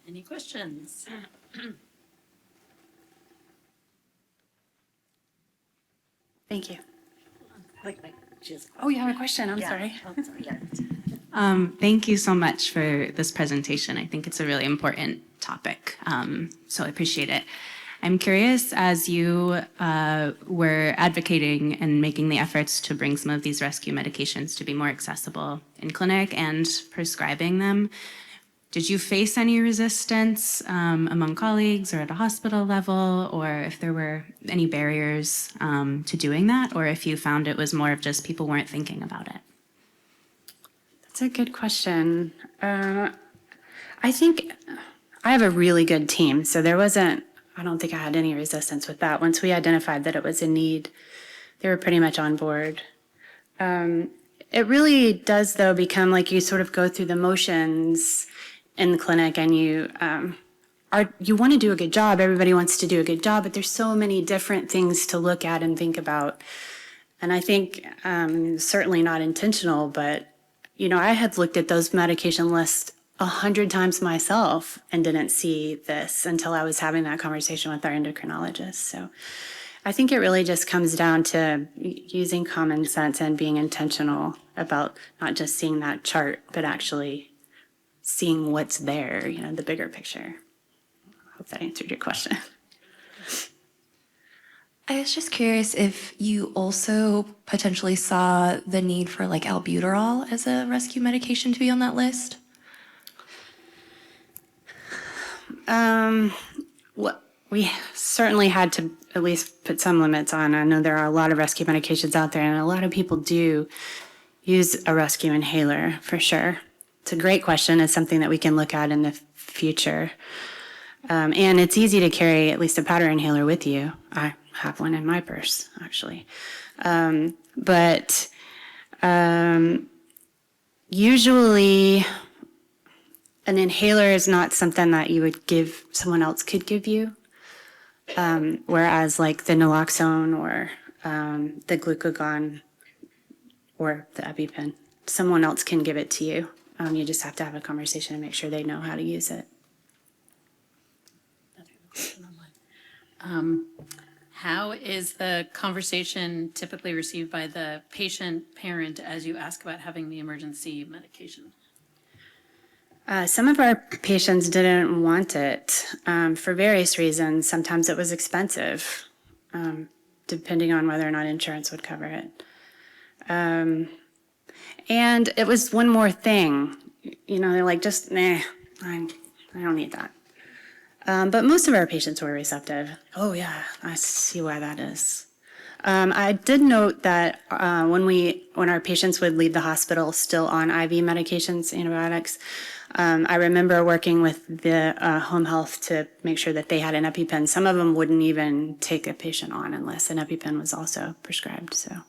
Any questions? Thank you. Oh, you have a question? I'm sorry. Thank you so much for this presentation. I think it's a really important topic, so I appreciate it. I'm curious, as you were advocating and making the efforts to bring some of these rescue medications to be more accessible in clinic and prescribing them, did you face any resistance among colleagues or at a hospital level, or if there were any barriers to doing that, or if you found it was more of just people weren't thinking about it? That's a good question. I think I have a really good team, so I don't think I had any resistance with that. Once we identified that it was a need, they were pretty much on board. It really does, though, become like you sort of go through the motions in the clinic, and you want to do a good job. Everybody wants to do a good job, but there's so many different things to look at and think about. And I think certainly not intentional, but I had looked at those medication lists 100 times myself and didn't see this until I was having that conversation with our endocrinologist. So I think it really just comes down to using common sense and being intentional about not just seeing that chart, but actually seeing what's there, the bigger picture. I hope that answered your question. I was just curious if you also potentially saw the need for like albuterol as a rescue medication to be on that list. We certainly had to at least put some limits on. I know there are a lot of rescue medications out there, and a lot of people do use a rescue inhaler for sure. It's a great question. It's something that we can look at in the future. And it's easy to carry at least a powder inhaler with you. I have one in my purse, actually. But usually an inhaler is not something that you would give, someone else could give you. Whereas like the naloxone or the glucagon or the EpiPen, someone else can give it to you. You just have to have a conversation and make sure they know how to use it. How is the conversation typically received by the patient parent as you ask about having the emergency medication? Some of our patients didn't want it for various reasons. Sometimes it was expensive, depending on whether or not insurance would cover it. And it was one more thing. They're like, just, nah, I don't need that. But most of our patients were receptive. Oh, yeah, I see why that is. I did note that when our patients would leave the hospital still on IV medications, antibiotics, I remember working with the home health to make sure that they had an EpiPen. Some of them wouldn't even take a patient on unless an EpiPen was also prescribed. So,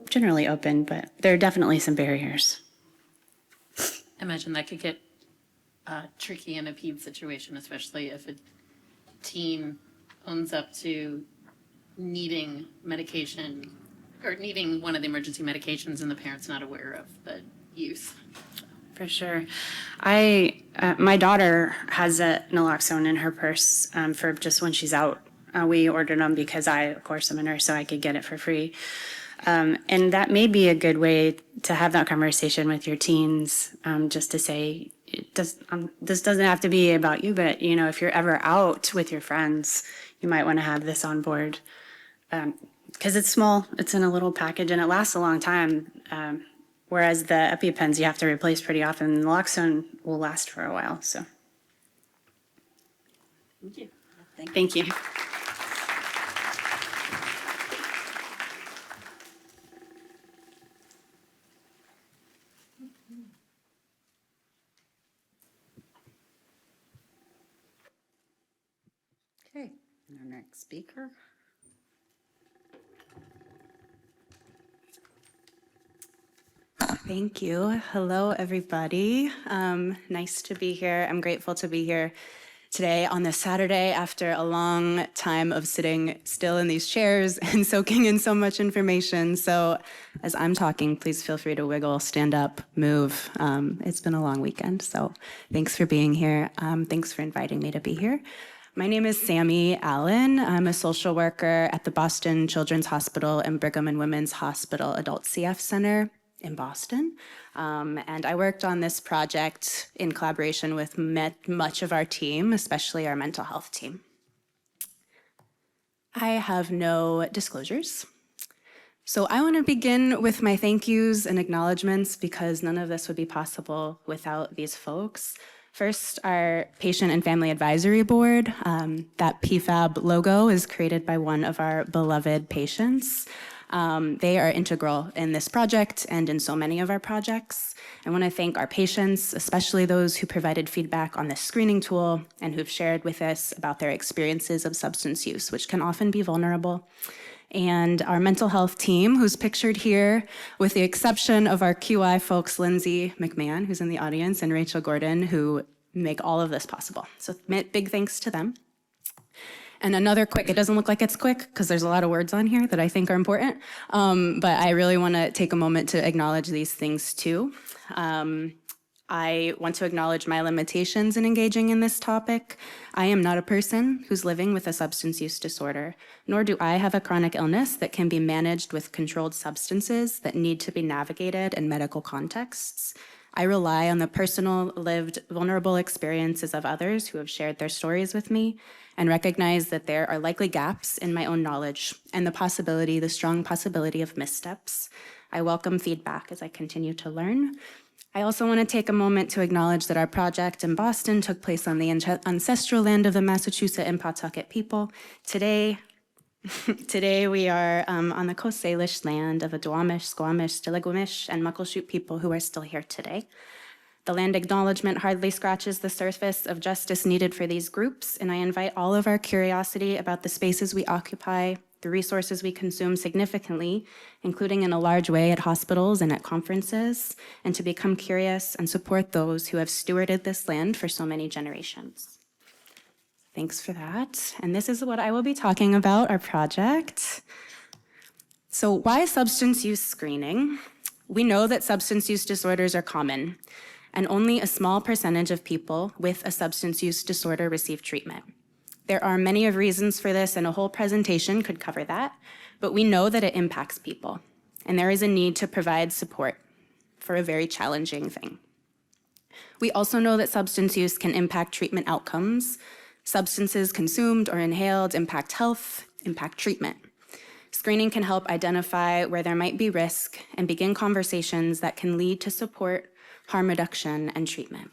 generally open, but there are definitely some barriers. I imagine that could get tricky in a ped situation, especially if a teen owns up to needing medication or needing one of the emergency medications and the parent's not aware of the use. For sure. My daughter has a naloxone in her purse for just when she's out. We ordered them because I, of course, am a nurse, so I could get it for free. And that may be a good way to have that conversation with your teens, just to say, this doesn't have to be about you, but if you're ever out with your friends, you might want to have this on board. Because it's small, it's in a little package, and it lasts a long time. Whereas the EpiPens you have to replace pretty often. Naloxone will last for a while. So, Thank you. thank you. Okay, and our next speaker. Thank you. Hello, everybody. Nice to be here. I'm grateful to be here today on this Saturday after a long time of sitting still in these chairs and soaking in so much information. So as I'm talking, please feel free to wiggle, stand up, move. It's been a long weekend, so thanks for being here. Thanks for inviting me to be here. My name is Sammy Allen. I'm a social worker at the Boston Children's Hospital and Brigham and Women's Hospital Adult CF Center in Boston. And I worked on this project in collaboration with much of our team, especially our mental health team. I have no disclosures. So I want to begin with my thank yous and acknowledgements because none of this would be possible without these folks. First, our Patient and Family Advisory Board. That PFAB logo is created by one of our beloved patients. They are integral in this project and in so many of our projects. I want to thank our patients, especially those who provided feedback on this screening tool and who've shared with us about their experiences of substance use, which can often be vulnerable. And our mental health team, who's pictured here, with the exception of our QI folks, Lindsay McMahon, who's in the audience, and Rachel Gordon, who make all of this possible. So big thanks to them. And another quick, it doesn't look like it's quick because there's a lot of words on here that I think are important, but I really want to take a moment to acknowledge these things too. I want to acknowledge my limitations in engaging in this topic. I am not a person who's living with a substance use disorder, nor do I have a chronic illness that can be managed with controlled substances that need to be navigated in medical contexts. I rely on the personal, lived, vulnerable experiences of others who have shared their stories with me and recognize that there are likely gaps in my own knowledge and the strong possibility of missteps. I welcome feedback as I continue to learn. I also want to take a moment to acknowledge that our project in Boston took place on the ancestral land of the Massachusetts and Pawtucket people. Today we are on the Coast Salish land of the Duwamish, Squamish, Stillaguamish, and Muckleshoot people who are still here today. The land acknowledgement hardly scratches the surface of justice needed for these groups, and I invite all of our curiosity about the spaces we occupy, the resources we consume significantly, including in a large way at hospitals and at conferences, and to become curious and support those who have stewarded this land for so many generations. Thanks for that. And this is what I will be talking about, our project. So why substance use screening? We know that substance use disorders are common, and only a small percentage of people with a substance use disorder receive treatment. There are many of reasons for this, and a whole presentation could cover that, but we know that it impacts people, and there is a need to provide support for a very challenging thing. We also know that substance use can impact treatment outcomes. Substances consumed or inhaled impact health, impact treatment. Screening can help identify where there might be risk and begin conversations that can lead to support, harm reduction, and treatment.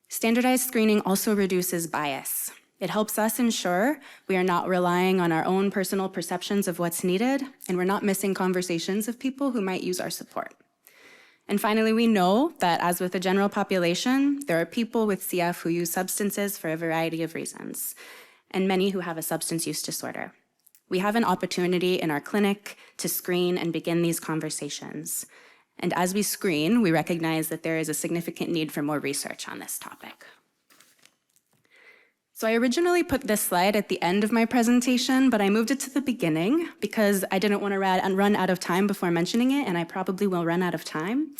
Standardized screening also reduces bias. It helps us ensure we are not relying on our own personal perceptions of what's needed, and we're not missing conversations of people who might use our support. And finally, we know that as with the general population, there are people with CF who use substances for a variety of reasons, and many who have a substance use disorder. We have an opportunity in our clinic to screen and begin these conversations. And as we screen, we recognize that there is a significant need for more research on this topic. So I originally put this slide at the end of my presentation, but I moved it to the beginning because I didn't want to run out of time before mentioning it, and I probably will run out of time.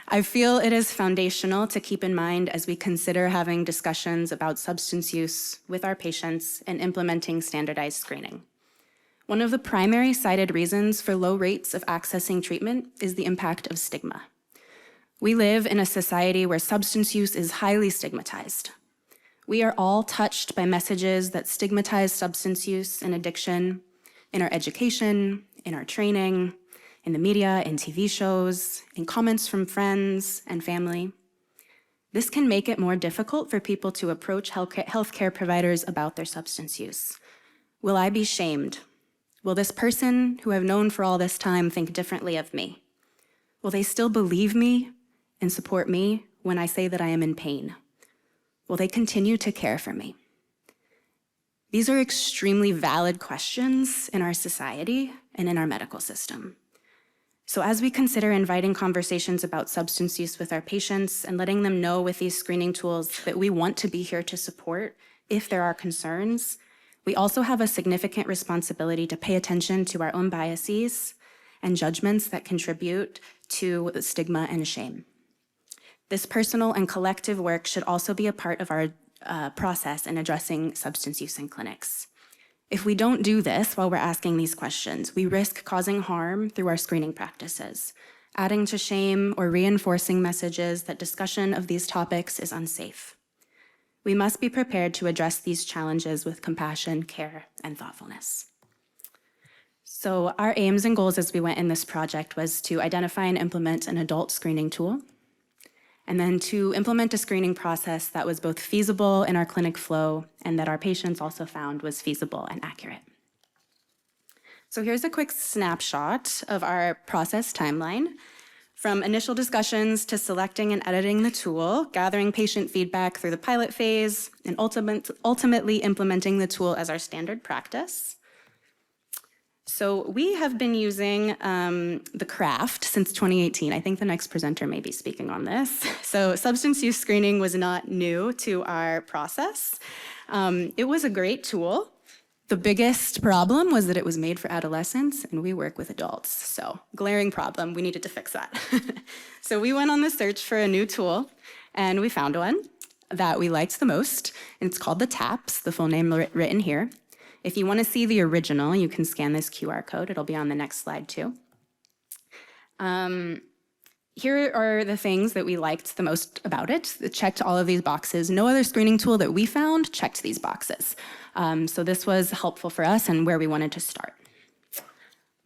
I feel it is foundational to keep in mind as we consider having discussions about substance use with our patients and implementing standardized screening. One of the primary cited reasons for low rates of accessing treatment is the impact of stigma. We live in a society where substance use is highly stigmatized. We are all touched by messages that stigmatize substance use and addiction in our education, in our training, in the media, in TV shows, in comments from friends and family. This can make it more difficult for people to approach healthcare providers about their substance use. Will I be shamed? Will this person who I've known for all this time think differently of me? Will they still believe me and support me when I say that I am in pain? Will they continue to care for me? These are extremely valid questions in our society and in our medical system. So as we consider inviting conversations about substance use with our patients and letting them know with these screening tools that we want to be here to support if there are concerns, we also have a significant responsibility to pay attention to our own biases and judgments that contribute to stigma and shame. This personal and collective work should also be a part of our process in addressing substance use in clinics. If we don't do this while we're asking these questions, we risk causing harm through our screening practices, adding to shame or reinforcing messages that discussion of these topics is unsafe. We must be prepared to address these challenges with compassion, care, and thoughtfulness. So our aims and goals as we went in this project was to identify and implement an adult screening tool, and then to implement a screening process that was both feasible in our clinic flow and that our patients also found was feasible and accurate. So here's a quick snapshot of our process timeline. From initial discussions to selecting and editing the tool, gathering patient feedback through the pilot phase, and ultimately implementing the tool as our standard practice. So we have been using the craft since 2018. I think the next presenter may be speaking on this. So substance use screening was not new to our process. It was a great tool. The biggest problem was that it was made for adolescents and we work with adults. So glaring problem, we needed to fix that. So we went on the search for a new tool and we found one that we liked the most. And it's called the TAPS, the full name written here. If you want to see the original, you can scan this QR code. It'll be on the next slide too. Here are the things that we liked the most about it. It checked all of these boxes. No other screening tool that we found checked these boxes. So this was helpful for us and where we wanted to start.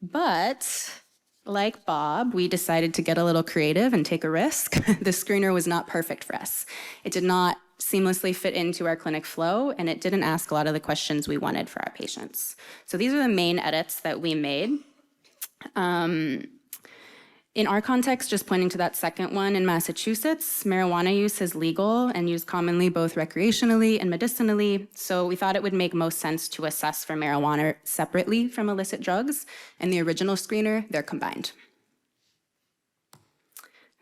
But like Bob, we decided to get a little creative and take a risk. The screener was not perfect for us. It did not seamlessly fit into our clinic flow, and it didn't ask a lot of the questions we wanted for our patients. So these are the main edits that we made. In our context, just pointing to that second one, in Massachusetts, marijuana use is legal and used commonly both recreationally and medicinally, so we thought it would make most sense to assess for marijuana separately from illicit drugs. In the original screener, they're combined.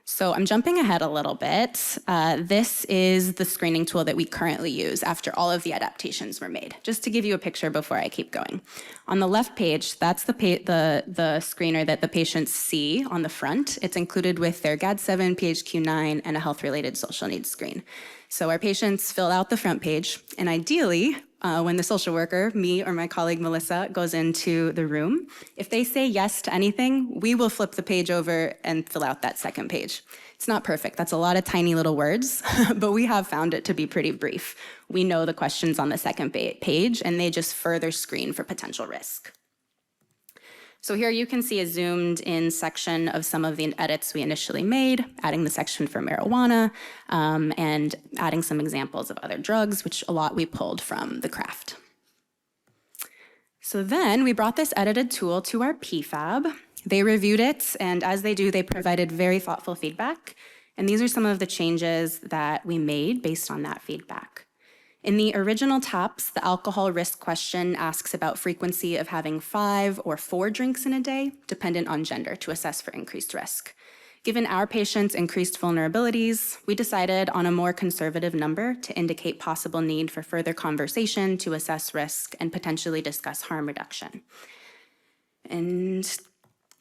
So I'm jumping ahead a little bit. This is the screening tool that we currently use after all of the adaptations were made, just to give you a picture before I keep going. On the left page, that's the screener that the patients see on the front. It's included with their GAD-7, PHQ-9, and a health-related social needs screen. So our patients fill out the front page, and ideally, when the social worker, me or my colleague Melissa, goes into the room, if they say yes to anything, we will flip the page over and fill out that second page. It's not perfect. That's a lot of tiny little words, but we have found it to be pretty brief. We know the questions on the second page, and they just further screen for potential risk. So here you can see a zoomed in section of some of the edits we initially made, adding the section for marijuana, and adding some examples of other drugs, which a lot we pulled from the craft. So then we brought this edited tool to our PFAB. They reviewed it, and as they do, they provided very thoughtful feedback. And these are some of the changes that we made based on that feedback. In the original TAPS, the alcohol risk question asks about frequency of having 5 or 4 drinks in a day, dependent on gender, to assess for increased risk. Given our patients' increased vulnerabilities, we decided on a more conservative number to indicate possible need for further conversation to assess risk and potentially discuss harm reduction. And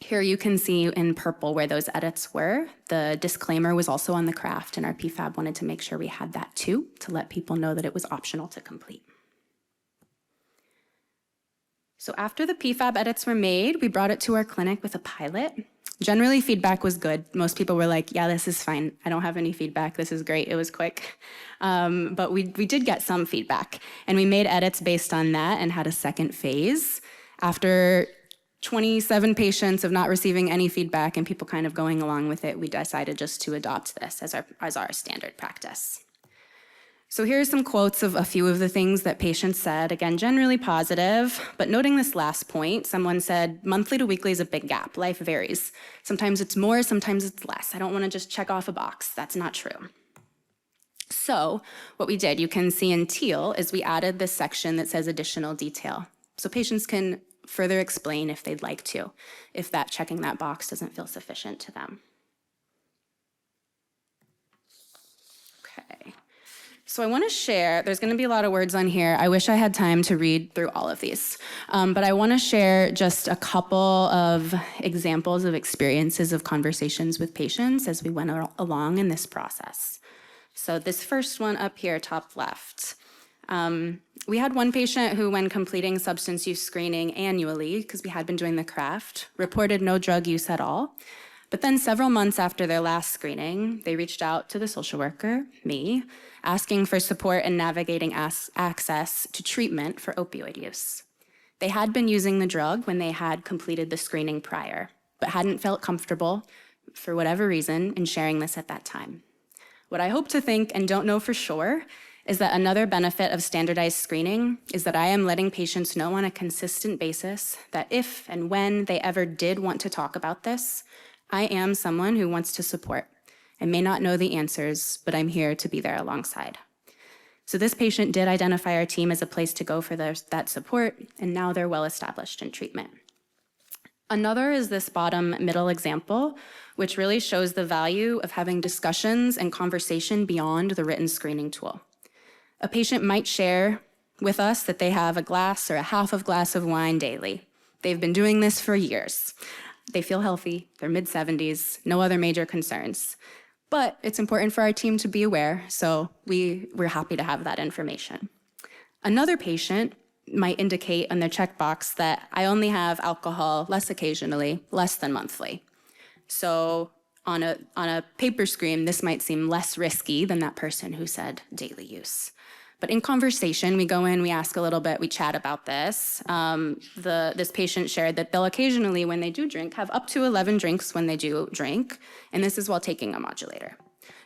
here you can see in purple where those edits were. The disclaimer was also on the craft, and our PFAB wanted to make sure we had that too, to let people know that it was optional to complete. So after the PFAB edits were made, we brought it to our clinic with a pilot. Generally, feedback was good. Most people were like, yeah, this is fine. I don't have any feedback. This is great. It was quick. But we did get some feedback, and we made edits based on that and had a second phase. After 27 patients of not receiving any feedback and people kind of going along with it, we decided just to adopt this as our standard practice. So here are some quotes of a few of the things that patients said. Again, generally positive, but noting this last point, someone said, monthly to weekly is a big gap. Life varies. Sometimes it's more, sometimes it's less. I don't want to just check off a box. That's not true. So what we did, you can see in teal, is we added this section that says additional detail. So patients can further explain if they'd like to, if that checking that box doesn't feel sufficient to them. Okay. So I want to share, there's going to be a lot of words on here. I wish I had time to read through all of these, but I want to share just a couple of examples of experiences of conversations with patients as we went along in this process. So this first one up here, top left. We had one patient who, when completing substance use screening annually, because we had been doing the craft, reported no drug use at all. But then several months after their last screening, they reached out to the social worker, me, asking for support in navigating access to treatment for opioid use. They had been using the drug when they had completed the screening prior, but hadn't felt comfortable, for whatever reason, in sharing this at that time. What I hope to think, and don't know for sure, is that another benefit of standardized screening is that I am letting patients know on a consistent basis that if and when they ever did want to talk about this, I am someone who wants to support. I may not know the answers, but I'm here to be there alongside. So this patient did identify our team as a place to go for that support, and now they're well established in treatment. Another is this bottom middle example, which really shows the value of having discussions and conversation beyond the written screening tool. A patient might share with us that they have a glass or a half of glass of wine daily. They've been doing this for years. They feel healthy, they're mid-70s, no other major concerns. But it's important for our team to be aware, so we're happy to have that information. Another patient might indicate on their checkbox that I only have alcohol less occasionally, less than monthly. So on a paper screen, this might seem less risky than that person who said daily use. But in conversation, we go in, we ask a little bit, we chat about this. This patient shared that they'll occasionally, when they do drink, have up to 11 drinks when they do drink, and this is while taking a modulator.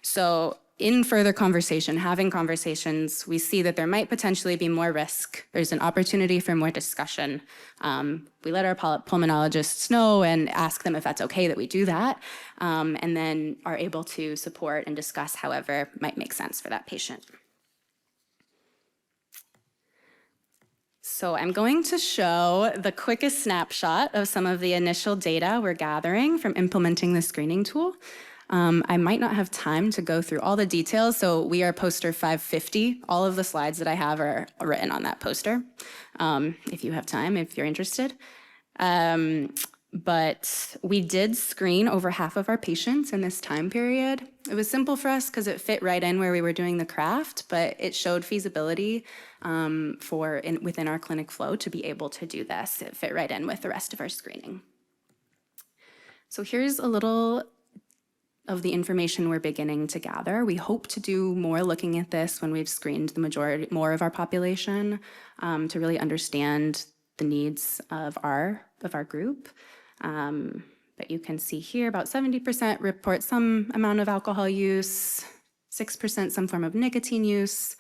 So in further conversation, having conversations, we see that there might potentially be more risk. There's an opportunity for more discussion. We let our pulmonologists know and ask them if that's okay that we do that, and then are able to support and discuss however might make sense for that patient. So I'm going to show the quickest snapshot of some of the initial data we're gathering from implementing the screening tool. I might not have time to go through all the details, so we are poster 550. All of the slides that I have are written on that poster, if you have time, if you're interested. But we did screen over half of our patients in this time period. It was simple for us because it fit right in where we were doing the craft, but it showed feasibility within our clinic flow to be able to do this. It fit right in with the rest of our screening. So here's a little of the information we're beginning to gather. We hope to do more looking at this when we've screened more of our population to really understand the needs of our group. But you can see here about 70% report some amount of alcohol use, 6% some form of nicotine use,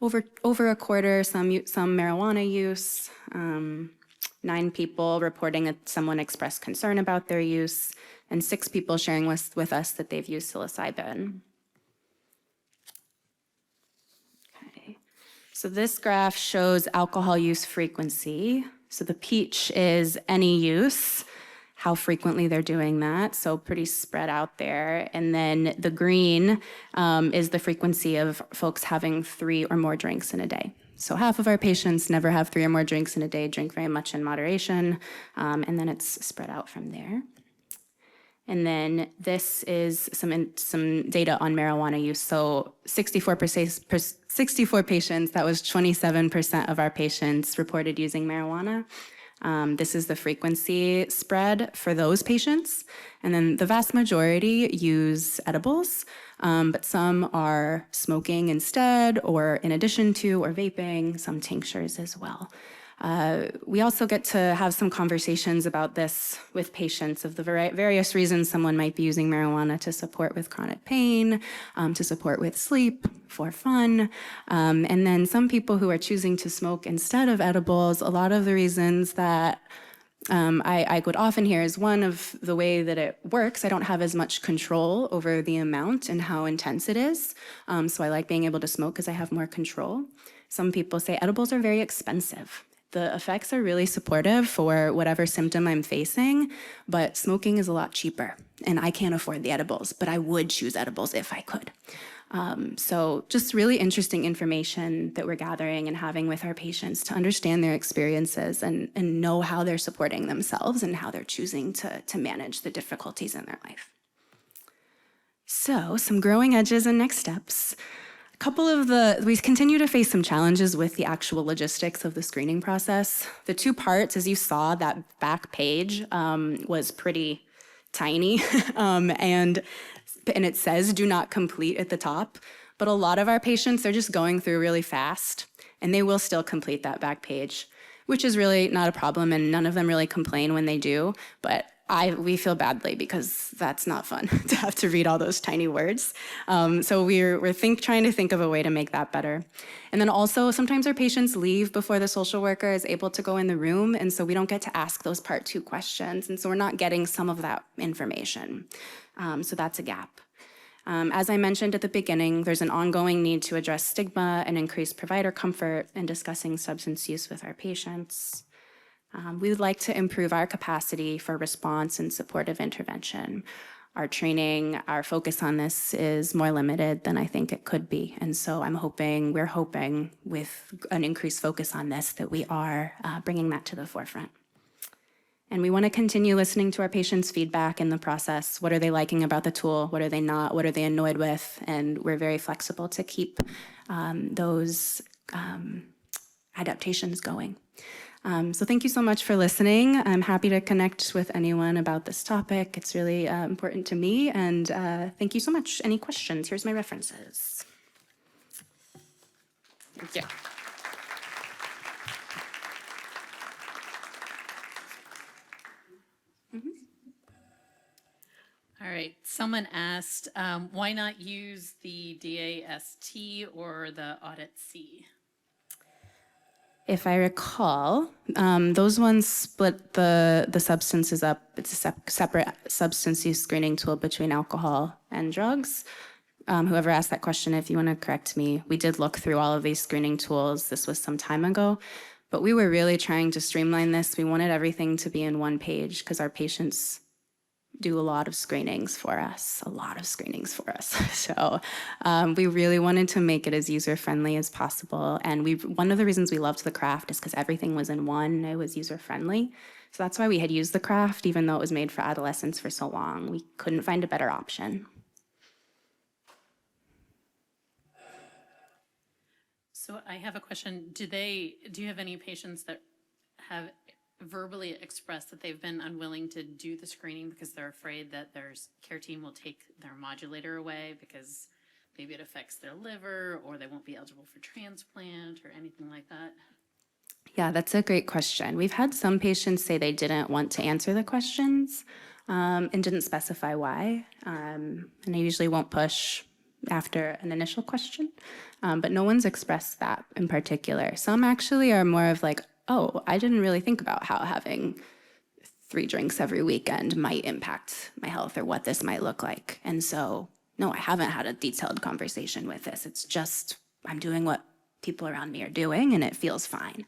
over a quarter some marijuana use, 9 people reporting that someone expressed concern about their use, and 6 people sharing with us that they've used psilocybin. Okay. So this graph shows alcohol use frequency. So the peach is any use, how frequently they're doing that, so pretty spread out there. And then the green is the frequency of folks having 3 or more drinks in a day. So half of our patients never have 3 or more drinks in a day, drink very much in moderation, and then it's spread out from there. And then this is some data on marijuana use. So 64 patients, that was 27% of our patients reported using marijuana. This is the frequency spread for those patients. And then the vast majority use edibles, but some are smoking instead, or in addition to, or vaping, some tinctures as well. We also get to have some conversations about this with patients of the various reasons someone might be using marijuana to support with chronic pain, to support with sleep, for fun. And then some people who are choosing to smoke instead of edibles, a lot of the reasons that I would often hear is one of the way that it works. I don't have as much control over the amount and how intense it is. So I like being able to smoke because I have more control. Some people say edibles are very expensive. The effects are really supportive for whatever symptom I'm facing, but smoking is a lot cheaper, and I can't afford the edibles, but I would choose edibles if I could. So just really interesting information that we're gathering and having with our patients to understand their experiences and know how they're supporting themselves and how they're choosing to manage the difficulties in their life. So some growing edges and next steps. We continue to face some challenges with the actual logistics of the screening process. The 2 parts, as you saw, that back page was pretty tiny, and it says do not complete at the top. But a lot of our patients, they're just going through really fast, and they will still complete that back page, which is really not a problem, and none of them really complain when they do. But we feel badly because that's not fun to have to read all those tiny words. So we're trying to think of a way to make that better. And then also sometimes our patients leave before the social worker is able to go in the room, and so we don't get to ask those part 2 questions, and so we're not getting some of that information. So that's a gap. As I mentioned at the beginning, there's an ongoing need to address stigma and increase provider comfort in discussing substance use with our patients. We would like to improve our capacity for response and supportive intervention. Our training, our focus on this is more limited than I think it could be. And so we're hoping with an increased focus on this that we are bringing that to the forefront. And we want to continue listening to our patients' feedback in the process. What are they liking about the tool? What are they not? What are they annoyed with? And we're very flexible to keep those adaptations going. So thank you so much for listening. I'm happy to connect with anyone about this topic. It's really important to me, and thank you so much. Any questions? Here's my references. Thank you. All right, someone asked, why not use the DAST or the Audit C? If I recall, those ones split the substances up. It's a separate substance use screening tool between alcohol and drugs. Whoever asked that question, if you want to correct me, we did look through all of these screening tools. This was some time ago, but we were really trying to streamline this. We wanted everything to be in one page because our patients do a lot of screenings for us. So we really wanted to make it as user-friendly as possible. And one of the reasons we loved the craft is because everything was in one, it was user-friendly. So that's why we had used the craft, even though it was made for adolescents for so long. We couldn't find a better option. So I have a question. Do you have any patients that have verbally expressed that they've been unwilling to do the screening because they're afraid that their care team will take their modulator away because maybe it affects their liver or they won't be eligible for transplant or anything like that? Yeah, that's a great question. We've had some patients say they didn't want to answer the questions and didn't specify why. And I usually won't push after an initial question, but no one's expressed that in particular. Some actually are more of like, oh, I didn't really think about how having 3 drinks every weekend might impact my health or what this might look like. And so, no, I haven't had a detailed conversation with this. It's just I'm doing what people around me are doing and it feels fine.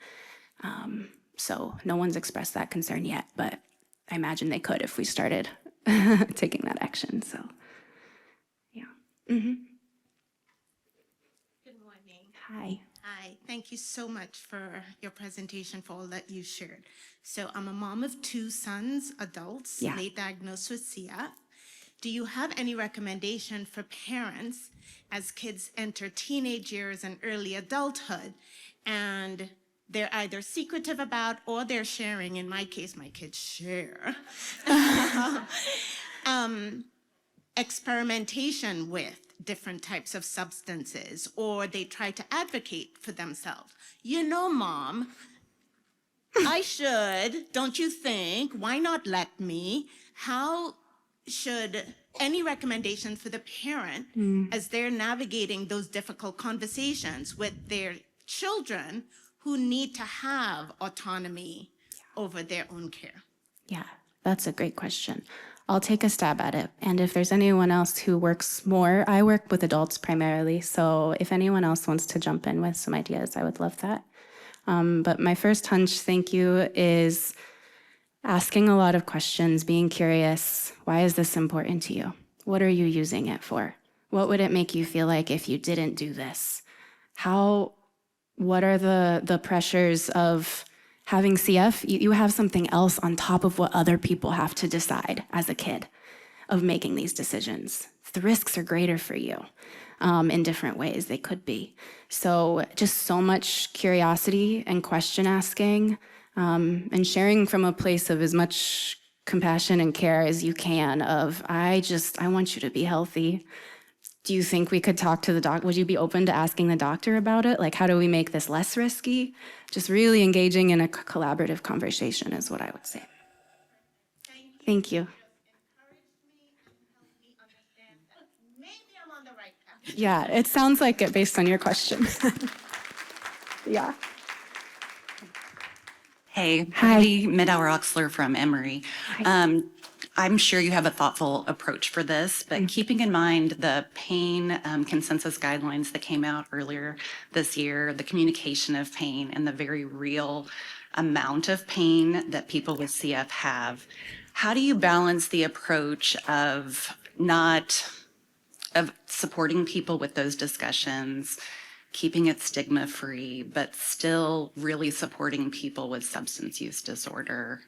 So no one's expressed that concern yet, but I imagine they could if we started taking that action. So, yeah. Mm-hmm. Good morning. Hi. Hi, thank you so much for your presentation, for all that you shared. So I'm a mom of 2 sons, adults, Yeah. late diagnosed with CF. Do you have any recommendation for parents as kids enter teenage years and early adulthood, and they're either secretive about or they're sharing? In my case, my kids share. Experimentation with different types of substances, or they try to advocate for themselves. You know, Mom, I should, don't you think? Why not let me? How should any recommendation for the parent as they're navigating those difficult conversations with their children who need to have autonomy over their own care? Yeah, that's a great question. I'll take a stab at it. And if there's anyone else who works more, I work with adults primarily. So if anyone else wants to jump in with some ideas, I would love that. But my first hunch, thank you, is asking a lot of questions, being curious. Why is this important to you? What are you using it for? What would it make you feel like if you didn't do this? What are the pressures of having CF? You have something else on top of what other people have to decide as a kid of making these decisions. The risks are greater for you in different ways. They could be. So just so much curiosity and question asking and sharing from a place of as much compassion and care as you can of, I want you to be healthy. Do you think we could talk to the doc? Would you be open to asking the doctor about it? Like, how do we make this less risky? Just really engaging in a collaborative conversation is what I would say. Thank you. Maybe I'm on the right path. Yeah, it sounds like it based on your question. Yeah. Hey, Hi. Heidi Midauer-Oxler from Emory. I'm sure you have a thoughtful approach for this, but keeping in mind the pain consensus guidelines that came out earlier this year, the communication of pain and the very real amount of pain that people with CF have, how do you balance the approach of supporting people with those discussions, keeping it stigma-free, but still really supporting people with substance use disorder?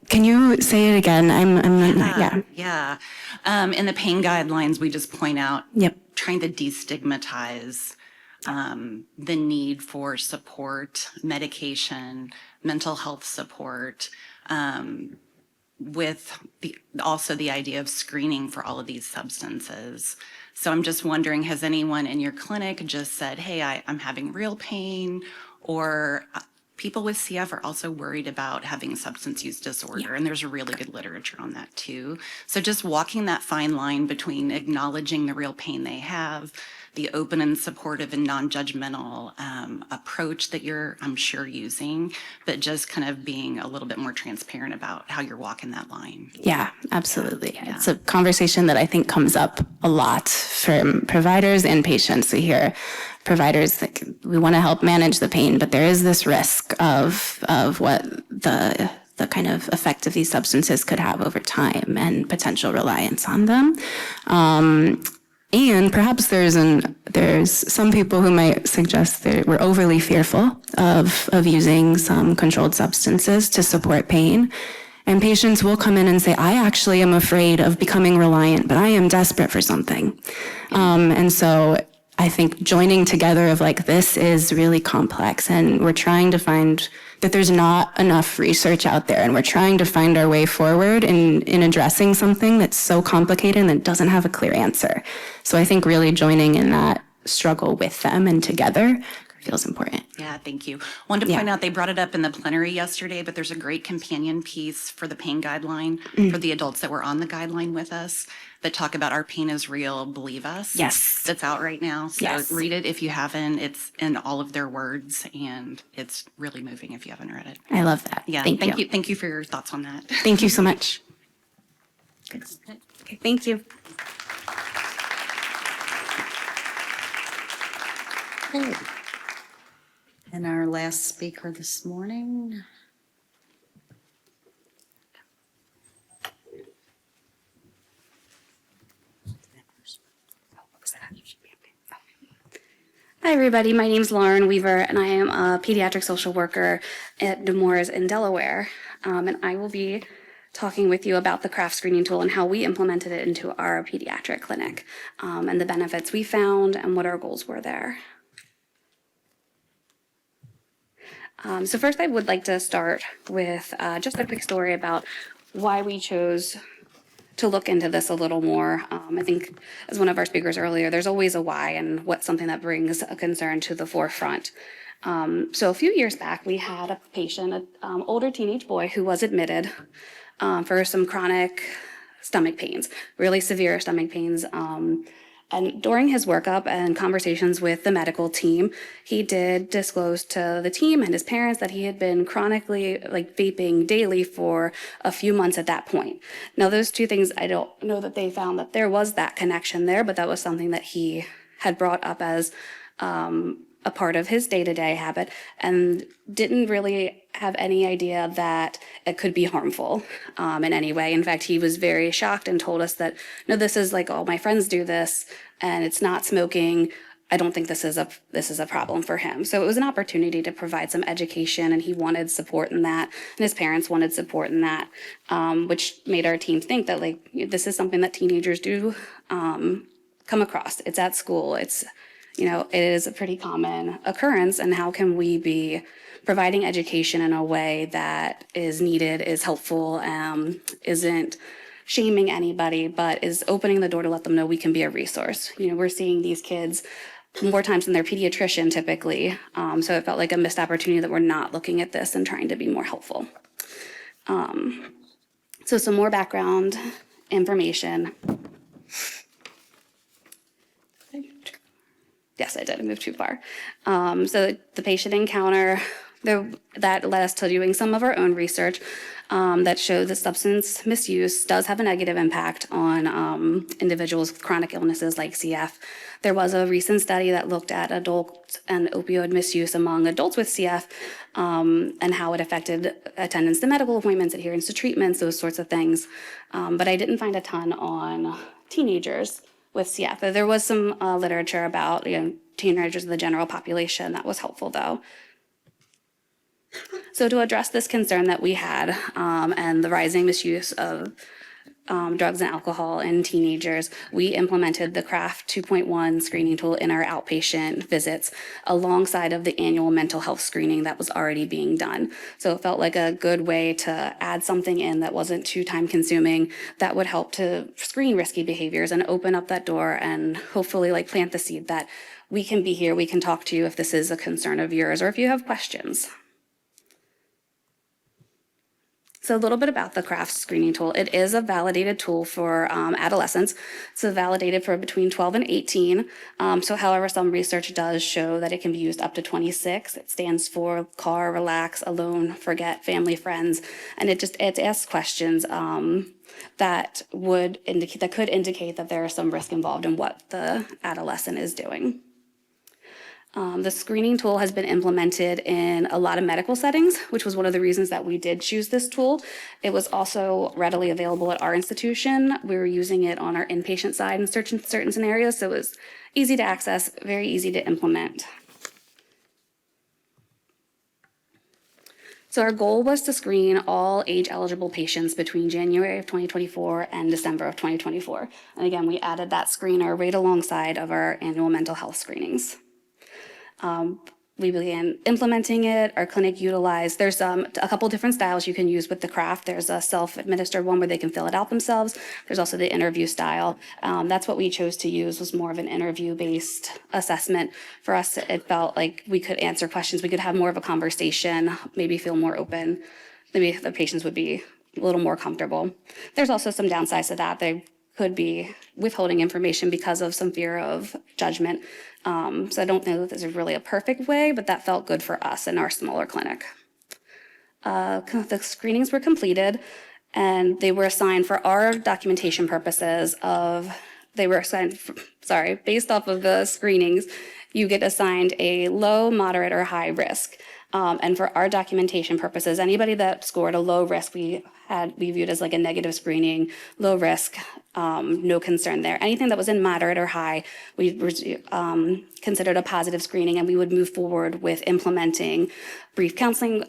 Can you say it again? Yeah. Yeah. In the pain guidelines, we just point out Yep. trying to destigmatize the need for support, medication, mental health support, with also the idea of screening for all of these substances. So I'm just wondering, has anyone in your clinic just said, hey, I'm having real pain, or people with CF are also worried about having substance use disorder, and there's really good literature on that too. So just walking that fine line between acknowledging the real pain they have, the open and supportive and non-judgmental approach that you're, I'm sure, using, but just kind of being a little bit more transparent about how you're walking that line. Yeah, absolutely. It's a conversation that I think comes up a lot from providers and patients. We hear providers that we want to help manage the pain, but there is this risk of what the kind of effect of these substances could have over time and potential reliance on them. And perhaps there's some people who might suggest that we're overly fearful of using some controlled substances to support pain. And patients will come in and say, I actually am afraid of becoming reliant, but I am desperate for something. And so I think joining together of like, this is really complex, and we're trying to find that there's not enough research out there, and we're trying to find our way forward in addressing something that's so complicated and that doesn't have a clear answer. So I think really joining in that struggle with them and together feels important. Yeah, thank you. Wanted to Yeah. point out, they brought it up in the plenary yesterday, but there's a great companion piece for the pain guideline for the adults that were on the guideline with us that talk about our pain is real, believe us. Yes. That's out right now. So Yes. read it if you haven't. It's in all of their words and it's really moving if you haven't read it. I love that. Yeah, Thank you. Thank you for your thoughts on that. Thank you so much. Okay, thank you. And our last speaker this morning. Hi, everybody. My name is Lauren Weaver, and I am a pediatric social worker at Nemours in Delaware. And I will be talking with you about the CRAFT screening tool and how we implemented it into our pediatric clinic, and the benefits we found and what our goals were there. So first, I would like to start with just a quick story about why we chose to look into this a little more. I think, as one of our speakers earlier, there's always a why and what's something that brings a concern to the forefront. So a few years back, we had a patient, an older teenage boy, who was admitted for some chronic stomach pains, really severe stomach pains. And during his workup and conversations with the medical team, he did disclose to the team and his parents that he had been chronically vaping daily for a few months at that point. Now, those two things, I don't know that they found that there was that connection there, but that was something that he had brought up as a part of his day-to-day habit and didn't really have any idea that it could be harmful in any way. In fact, he was very shocked and told us that, no, this is like all my friends do this and it's not smoking. I don't think this is a problem for him. So it was an opportunity to provide some education, and he wanted support in that, and his parents wanted support in that, which made our team think that this is something that teenagers do come across. It's at school. It is a pretty common occurrence, and how can we be providing education in a way that is needed, is helpful, isn't shaming anybody, but is opening the door to let them know we can be a resource. We're seeing these kids more times than their pediatrician typically, so it felt like a missed opportunity that we're not looking at this and trying to be more helpful. So some more background information. Yes, I did. I moved too far. So the patient encounter, that led us to doing some of our own research that showed that substance misuse does have a negative impact on individuals with chronic illnesses like CF. There was a recent study that looked at adult and opioid misuse among adults with CF and how it affected attendance to medical appointments, adherence to treatments, those sorts of things. But I didn't find a ton on teenagers with CF. There was some literature about teenagers in the general population that was helpful, though. So to address this concern that we had and the rising misuse of drugs and alcohol in teenagers, we implemented the CRAFT 2.1 screening tool in our outpatient visits alongside of the annual mental health screening that was already being done. So it felt like a good way to add something in that wasn't too time consuming, that would help to screen risky behaviors and open up that door and hopefully plant the seed that we can be here, we can talk to you if this is a concern of yours or if you have questions. So a little bit about the CRAFT screening tool. It is a validated tool for adolescents. So validated for between 12 and 18. However, some research does show that it can be used up to 26. It stands for CAR, relax, alone, forget, family, friends. And it asks questions that could indicate that there is some risk involved in what the adolescent is doing. The screening tool has been implemented in a lot of medical settings, which was one of the reasons that we did choose this tool. It was also readily available at our institution. We were using it on our inpatient side in certain scenarios, so it was easy to access, very easy to implement. So our goal was to screen all age-eligible patients between January of 2024 and December of 2024. And again, we added that screener right alongside of our annual mental health screenings. we began implementing it. Our clinic utilized, there's a couple different styles you can use with the craft. There's a self-administered one where they can fill it out themselves. There's also the interview style. That's what we chose to use, was more of an interview-based assessment. For us, it felt like we could answer questions. We could have more of a conversation, maybe feel more open. Maybe the patients would be a little more comfortable. There's also some downsides to that. They could be withholding information because of some fear of judgment. So I don't know that this is really a perfect way, but that felt good for us in our smaller clinic. The screenings were completed and they were assigned for our documentation purposes based off of the screenings, you get assigned a low, moderate, or high risk. And for our documentation purposes, anybody that scored a low risk, we viewed as like a negative screening, low risk, no concern there. Anything that was in moderate or high, we considered a positive screening, and we would move forward with implementing brief counseling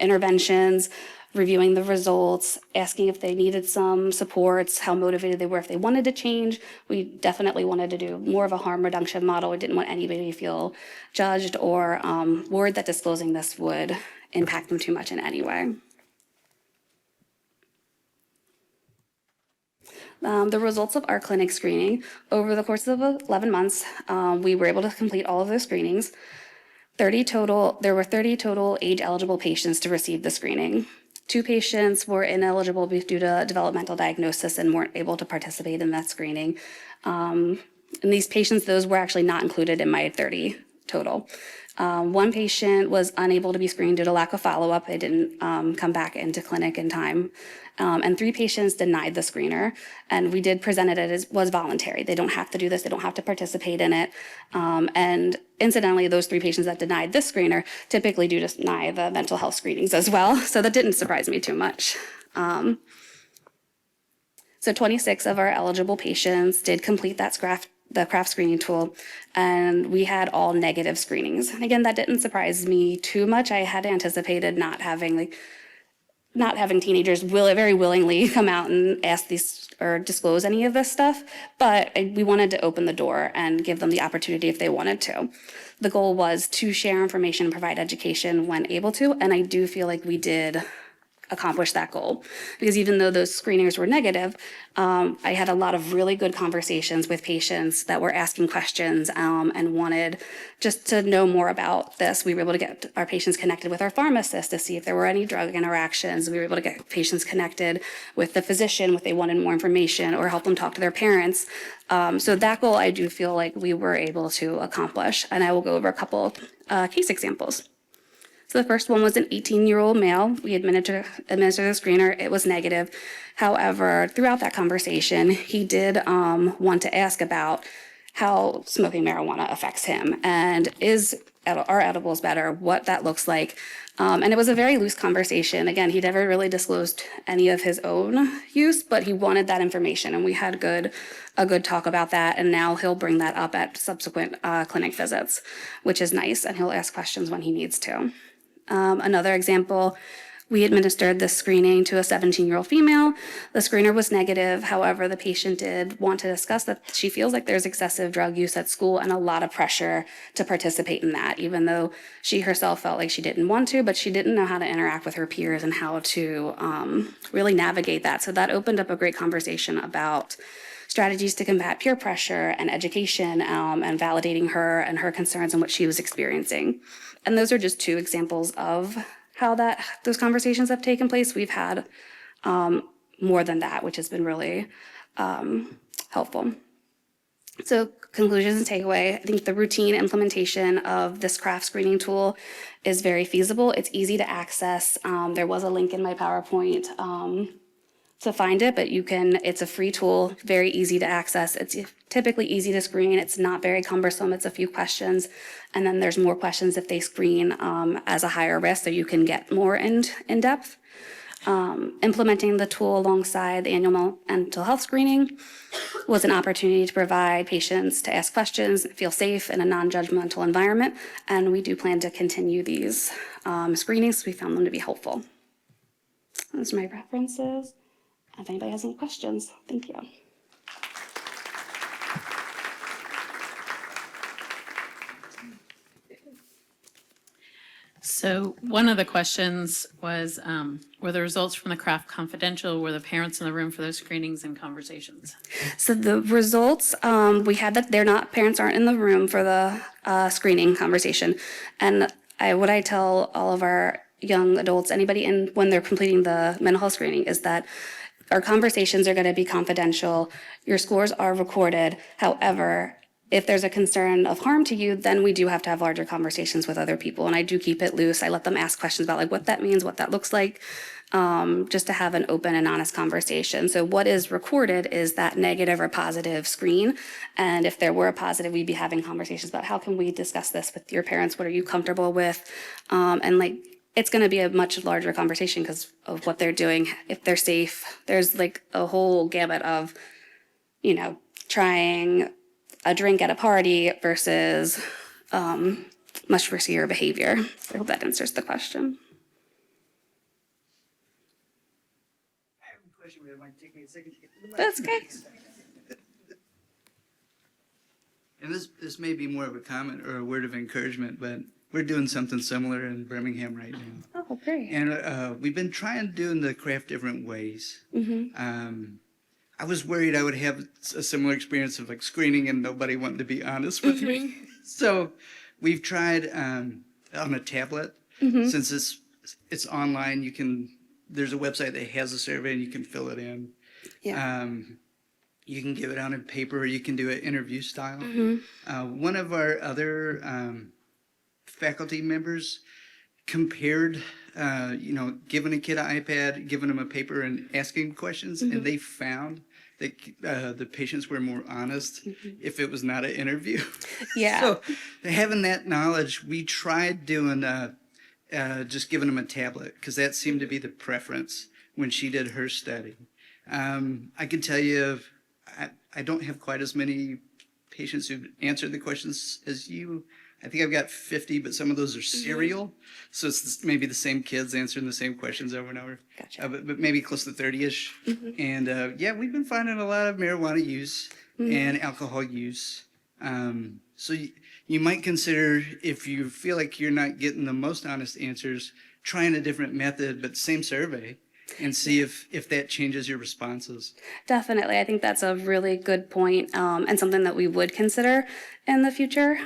interventions, reviewing the results, asking if they needed some supports, how motivated they were, if they wanted to change. We definitely wanted to do more of a harm reduction model. We didn't want anybody to feel judged or worried that disclosing this would impact them too much in any way. The results of our clinic screening, over the course of 11 months, we were able to complete all of those screenings. There were 30 total age-eligible patients to receive the screening. 2 patients were ineligible due to developmental diagnosis and weren't able to participate in that screening. And these patients, those were actually not included in my 30 total. 1 patient was unable to be screened due to lack of follow-up. They didn't come back into clinic in time. And 3 patients denied the screener. And we did present it as was voluntary. They don't have to do this. They don't have to participate in it. And incidentally, those 3 patients that denied this screener typically do deny the mental health screenings as well. So that didn't surprise me too much. So 26 of our eligible patients did complete the craft screening tool, and we had all negative screenings. Again, that didn't surprise me too much. I had anticipated not having teenagers very willingly come out and ask these or disclose any of this stuff, but we wanted to open the door and give them the opportunity if they wanted to. The goal was to share information and provide education when able to, and I do feel like we did accomplish that goal, because even though those screenings were negative, I had a lot of really good conversations with patients that were asking questions and wanted just to know more about this. We were able to get our patients connected with our pharmacist to see if there were any drug interactions. We were able to get patients connected with the physician if they wanted more information or help them talk to their parents. So that goal I do feel like we were able to accomplish, and I will go over a couple case examples. So the first one was an 18-year-old male. We administered the screener. It was negative. However, throughout that conversation, he did want to ask about how smoking marijuana affects him and are edibles better, what that looks like. And it was a very loose conversation. Again, he never really disclosed any of his own use, but he wanted that information, and we had a good talk about that. And now he'll bring that up at subsequent clinic visits, which is nice, and he'll ask questions when he needs to. Another example, we administered this screening to a 17-year-old female. The screener was negative. However, the patient did want to discuss that she feels like there's excessive drug use at school and a lot of pressure to participate in that, even though she herself felt like she didn't want to, but she didn't know how to interact with her peers and how to really navigate that. So that opened up a great conversation about strategies to combat peer pressure and education and validating her and her concerns and what she was experiencing. And those are just 2 examples of how those conversations have taken place. We've had more than that, which has been really helpful. So conclusions and takeaway, I think the routine implementation of this craft screening tool is very feasible. It's easy to access. There was a link in my PowerPoint to find it, but it's a free tool, very easy to access. It's typically easy to screen. It's not very cumbersome. It's a few questions. And then there's more questions if they screen as a higher risk, so you can get more in depth. Implementing the tool alongside the annual mental health screening was an opportunity to provide patients to ask questions, feel safe in a non-judgmental environment. And we do plan to continue these screenings. We found them to be helpful. Those are my references. If anybody has any questions, thank you. So one of the questions was, were the results from the craft confidential? Were the parents in the room for those screenings and conversations? So the results, we had that parents aren't in the room for the screening conversation. And what I tell all of our young adults, anybody when they're completing the mental health screening, is that our conversations are going to be confidential. Your scores are recorded. However, if there's a concern of harm to you, then we do have to have larger conversations with other people. And I do keep it loose. I let them ask questions about like what that means, what that looks like, just to have an open and honest conversation. So what is recorded is that negative or positive screen. And if there were a positive, we'd be having conversations about how can we discuss this with your parents? What are you comfortable with? And like, it's going to be a much larger conversation because of what they're doing. If they're safe, there's like a whole gamut of, trying a drink at a party versus much riskier behavior. I hope that answers the question. I have a question, but it might take me a second to get to the mic. That's okay. And this may be more of a comment or a word of encouragement, but we're doing something similar in Birmingham right now. Oh, great. And we've been trying doing the craft different ways. Mm-hmm. I was worried I would have a similar experience of like screening and nobody wanting to be honest with me. So we've tried on a tablet. Since it's online, there's a website that has a survey and you can fill it in. Yeah. You can give it out in paper or you can do it interview style. One of our other faculty members compared, giving a kid an iPad, giving them a paper and asking questions, and they found that the patients were more honest if it was not an interview. Yeah. So having that knowledge, we tried doing just giving them a tablet because that seemed to be the preference when she did her study. I can tell you, I don't have quite as many patients who've answered the questions as you. I think I've got 50, but some of those are serial. So it's maybe the same kids answering the same questions over and over. Gotcha. But maybe close to 30-ish. And we've been finding a lot of marijuana use and alcohol use. So you might consider, if you feel like you're not getting the most honest answers, trying a different method, but same survey, and see if that changes your responses. Definitely. I think that's a really good point, and something that we would consider in the future.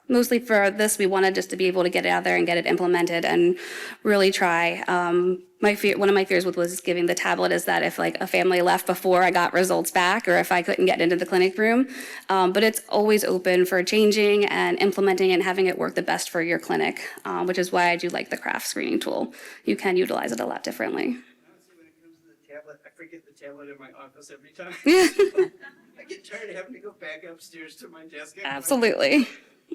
Mostly for this, we wanted just to be able to get it out there and get it implemented and really try. One of my fears was giving the tablet is that if like a family left before I got results back or if I couldn't get into the clinic room, but it's always open for changing and implementing and having it work the best for your clinic, which is why I do like the craft screening tool. You can utilize it a lot differently. Honestly, when it comes to the tablet, I forget the tablet in my office every time. I get tired of having to go back upstairs to my desk. Absolutely.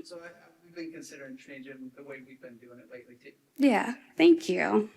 So we've been considering changing the way we've been doing it lately too. Yeah, thank you.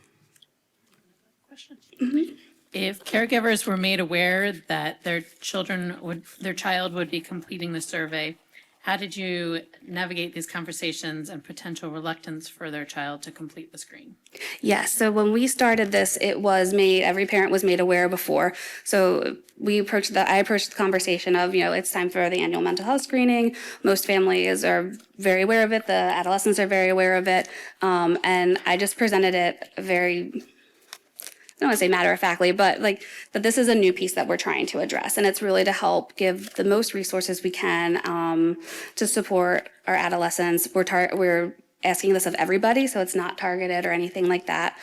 If caregivers were made aware that their child would be completing the survey, how did you navigate these conversations and potential reluctance for their child to complete the screen? Yes, so when we started this, every parent was made aware before. So I approached the conversation of, it's time for the annual mental health screening. Most families are very aware of it. The adolescents are very aware of it. And I just presented it very, I don't want to say matter-of-factly, but like that this is a new piece that we're trying to address. And it's really to help give the most resources we can to support our adolescents. We're asking this of everybody, so it's not targeted or anything like that.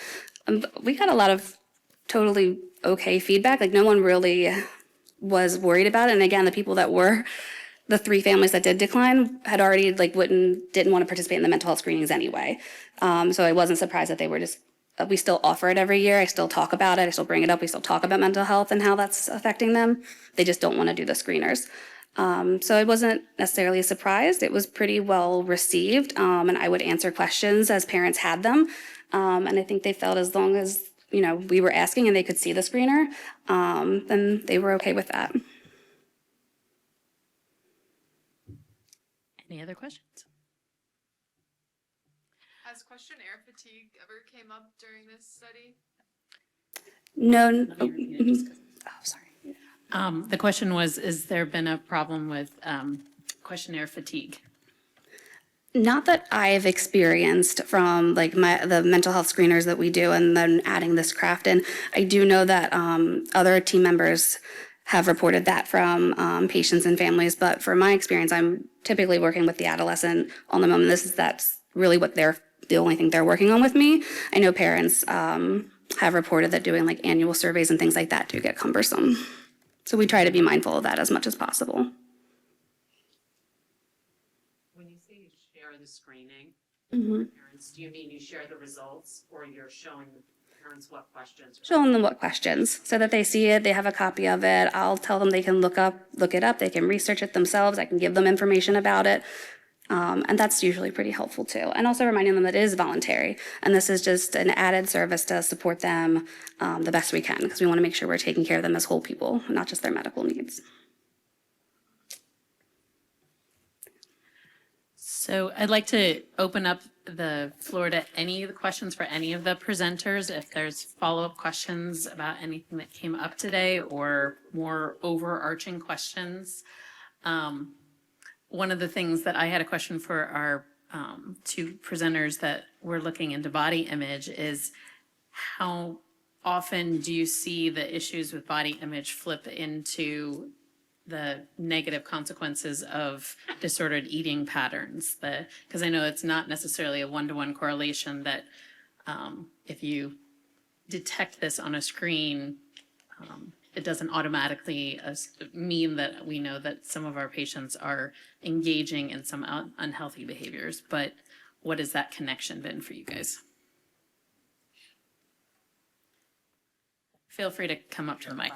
We got a lot of totally okay feedback. Like no one really was worried about it. And again, the 3 families that did decline had already didn't want to participate in the mental health screenings anyway. So I wasn't surprised that they were we still offer it every year. I still talk about it. I still bring it up. We still talk about mental health and how that's affecting them. They just don't want to do the screeners. So I wasn't necessarily surprised. It was pretty well received. And I would answer questions as parents had them. And I think they felt as long as, we were asking and they could see the screener, then they were okay with that. Any other questions? Has questionnaire fatigue ever came up during this study? No. Sorry. The question was, has there been a problem with questionnaire fatigue? Not that I've experienced from like the mental health screeners that we do and then adding this craft in. I do know that other team members have reported that from patients and families, but from my experience, I'm typically working with the adolescent on the moment. That's really what the only thing they're working on with me. I know parents have reported that doing like annual surveys and things like that do get cumbersome. So we try to be mindful of that as much as possible. When you say you share the screening Mm-hmm. with parents, do you mean you share the results or you're showing parents what questions? Showing them what questions so that they see it, they have a copy of it. I'll tell them they can look it up, they can research it themselves. I can give them information about it. And that's usually pretty helpful too. And also reminding them that it is voluntary. And this is just an added service to support them the best we can, because we want to make sure we're taking care of them as whole people, not just their medical needs. So I'd like to open up the floor to any of the questions for any of the presenters. If there's follow-up questions about anything that came up today or more overarching questions. One of the things that I had a question for our two presenters that were looking into body image is how often do you see the issues with body image flip into the negative consequences of disordered eating patterns? Because I know it's not necessarily a one-to-one correlation that if you detect this on a screen, it doesn't automatically mean that we know that some of our patients are engaging in some unhealthy behaviors. But what has that connection been for you guys? Feel free to come up to the mic.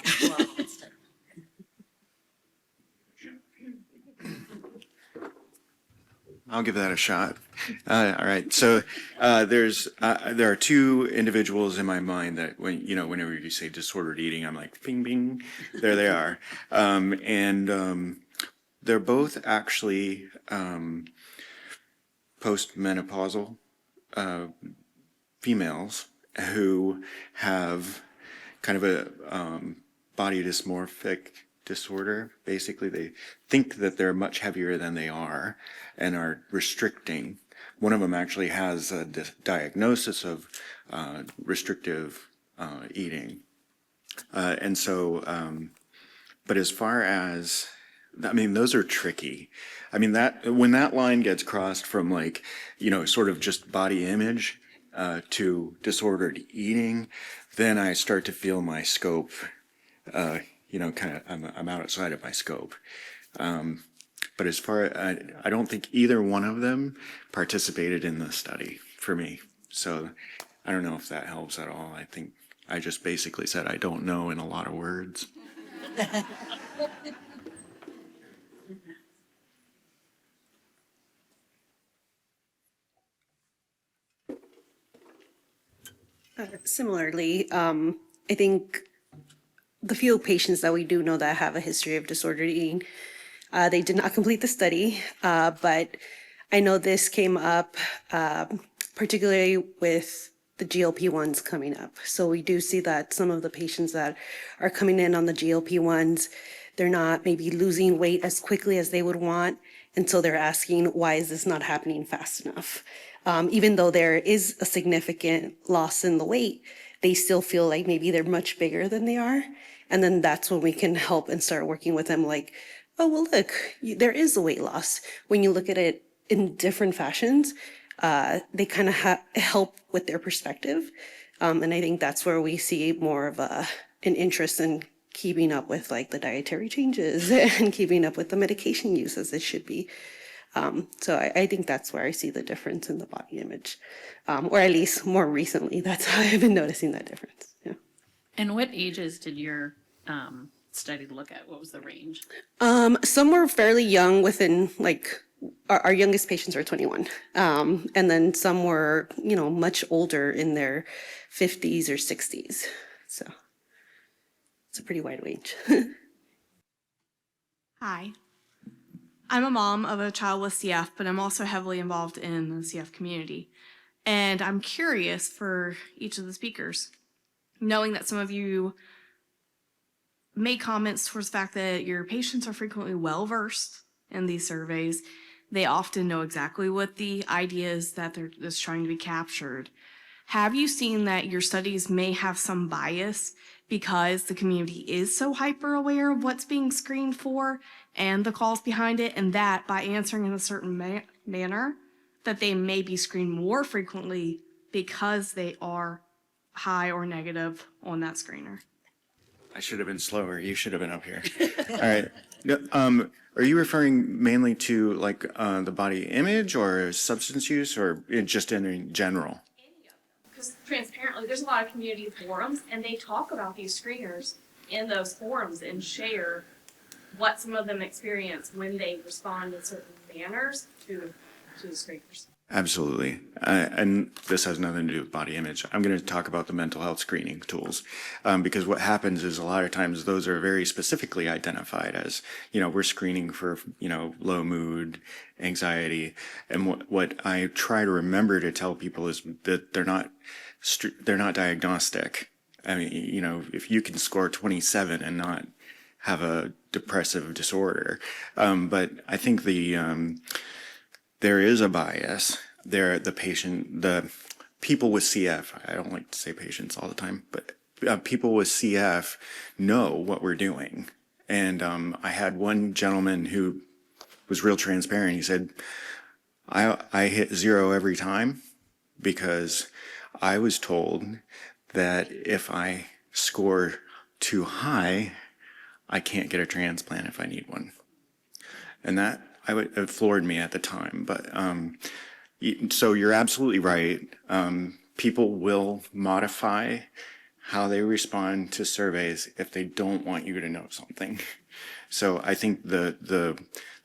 I'll give that a shot. All right. So there are two individuals in my mind that whenever you say disordered eating, I'm like, bing, bing, there they are. And they're both actually postmenopausal females who have kind of a body dysmorphic disorder. Basically, they think that they're much heavier than they are and are restricting. One of them actually has a diagnosis of restrictive eating. And so, but as far as, I mean, those are tricky. I mean, when that line gets crossed from like, sort of just body image to disordered eating, then I start to feel my scope, I'm outside of my scope. But as far, I don't think either one of them participated in the study for me. So I don't know if that helps at all. I think I just basically said I don't know in a lot of words. Similarly, I think the few patients that we do know that have a history of disordered eating, they did not complete the study, but I know this came up particularly with the GLP-1s coming up. So we do see that some of the patients that are coming in on the GLP-1s, they're not maybe losing weight as quickly as they would want, and so they're asking, why is this not happening fast enough? Even though there is a significant loss in the weight, they still feel like maybe they're much bigger than they are. And then that's when we can help and start working with them like, oh, well, look, there is a weight loss. When you look at it in different fashions, they kind of help with their perspective. And I think that's where we see more of an interest in keeping up with like the dietary changes and keeping up with the medication use as it should be. So I think that's where I see the difference in the body image, or at least more recently, that's how I've been noticing that difference. Yeah. And what ages did your study look at? What was the range? Some were fairly young within like, our youngest patients were 21. And then some were, much older in their 50s or 60s. So it's a pretty wide range. Hi. I'm a mom of a child with CF, but I'm also heavily involved in the CF community. And I'm curious for each of the speakers, knowing that some of you made comments towards the fact that your patients are frequently well-versed in these surveys, they often know exactly what the idea is that that's trying to be captured. Have you seen that your studies may have some bias because the community is so hyper aware of what's being screened for and the cause behind it, and that by answering in a certain manner, that they may be screened more frequently because they are high or negative on that screener? I should have been slower. You should have been up here. All right. No, are you referring mainly to like the body image or substance use, or just in general? Because transparently, there's a lot of community forums, and they talk about these screeners in those forums and share what some of them experience when they respond in certain manners to the screeners. Absolutely. And this has nothing to do with body image. I'm going to talk about the mental health screening tools, because what happens is a lot of times those are very specifically identified as, we're screening for, low mood, anxiety. And what I try to remember to tell people is that they're not diagnostic. I mean, if you can score 27 and not have a depressive disorder. But I think there is a bias there. The people with CF, I don't like to say patients all the time, but people with CF know what we're doing. And I had one gentleman who was real transparent. He said, I hit 0 every time because I was told that if I score too high, I can't get a transplant if I need one. And that it floored me at the time. But so you're absolutely right. People will modify how they respond to surveys if they don't want you to know something. So I think the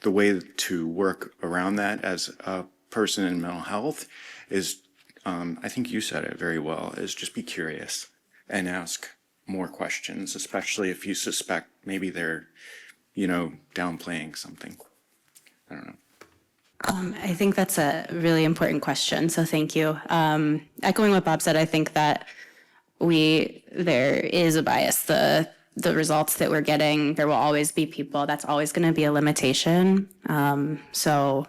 way to work around that as a person in mental health is, I think you said it very well, is just be curious and ask more questions, especially if you suspect maybe they're, downplaying something. I don't know. I think that's a really important question, so thank you. Echoing what Bob said, I think that there is a bias. The results that we're getting, there will always be people. That's always going to be a limitation. So,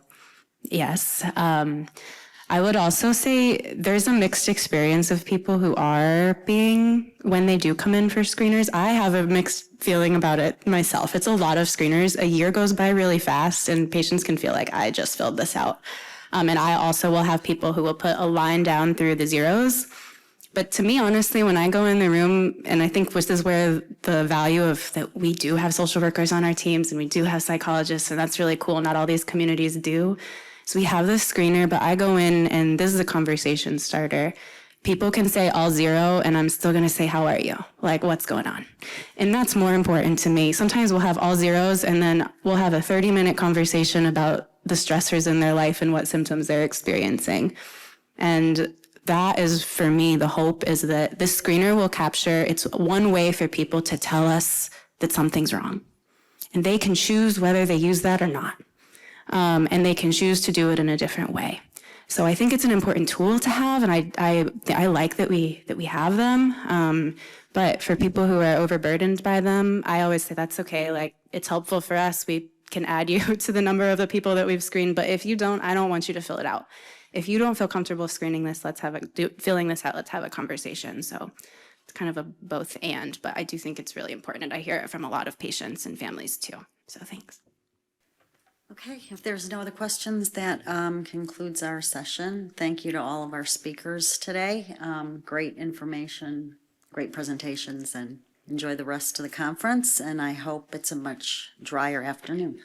yes. I would also say there's a mixed experience of people who are when they do come in for screeners. I have a mixed feeling about it myself. It's a lot of screeners. A year goes by really fast, and patients can feel like, I just filled this out. And I also will have people who will put a line down through the zeros. But to me, honestly, when I go in the room, and I think this is where the value of that we do have social workers on our teams and we do have psychologists, and that's really cool. Not all these communities do. So we have this screener, but I go in and this is a conversation starter. People can say all 0 and I'm still going to say, how are you? Like, what's going on? And that's more important to me. Sometimes we'll have all 0s and then we'll have a 30-minute conversation about the stressors in their life and what symptoms they're experiencing. And that is, for me, the hope is that this screener will capture, it's one way for people to tell us that something's wrong. And they can choose whether they use that or not. And they can choose to do it in a different way. So I think it's an important tool to have, and I like that we have them. But for people who are overburdened by them, I always say that's okay. Like, it's helpful for us. We can add you to the number of the people that we've screened. But if you don't, I don't want you to fill it out. If you don't feel comfortable screening this, filling this out. Let's have a conversation. So it's kind of a both and. But I do think it's really important, and I hear it from a lot of patients and families too. So thanks. Okay, if there's no other questions, that concludes our session. Thank you to all of our speakers today. Great information, great presentations, and enjoy the rest of the conference. And I hope it's a much drier afternoon.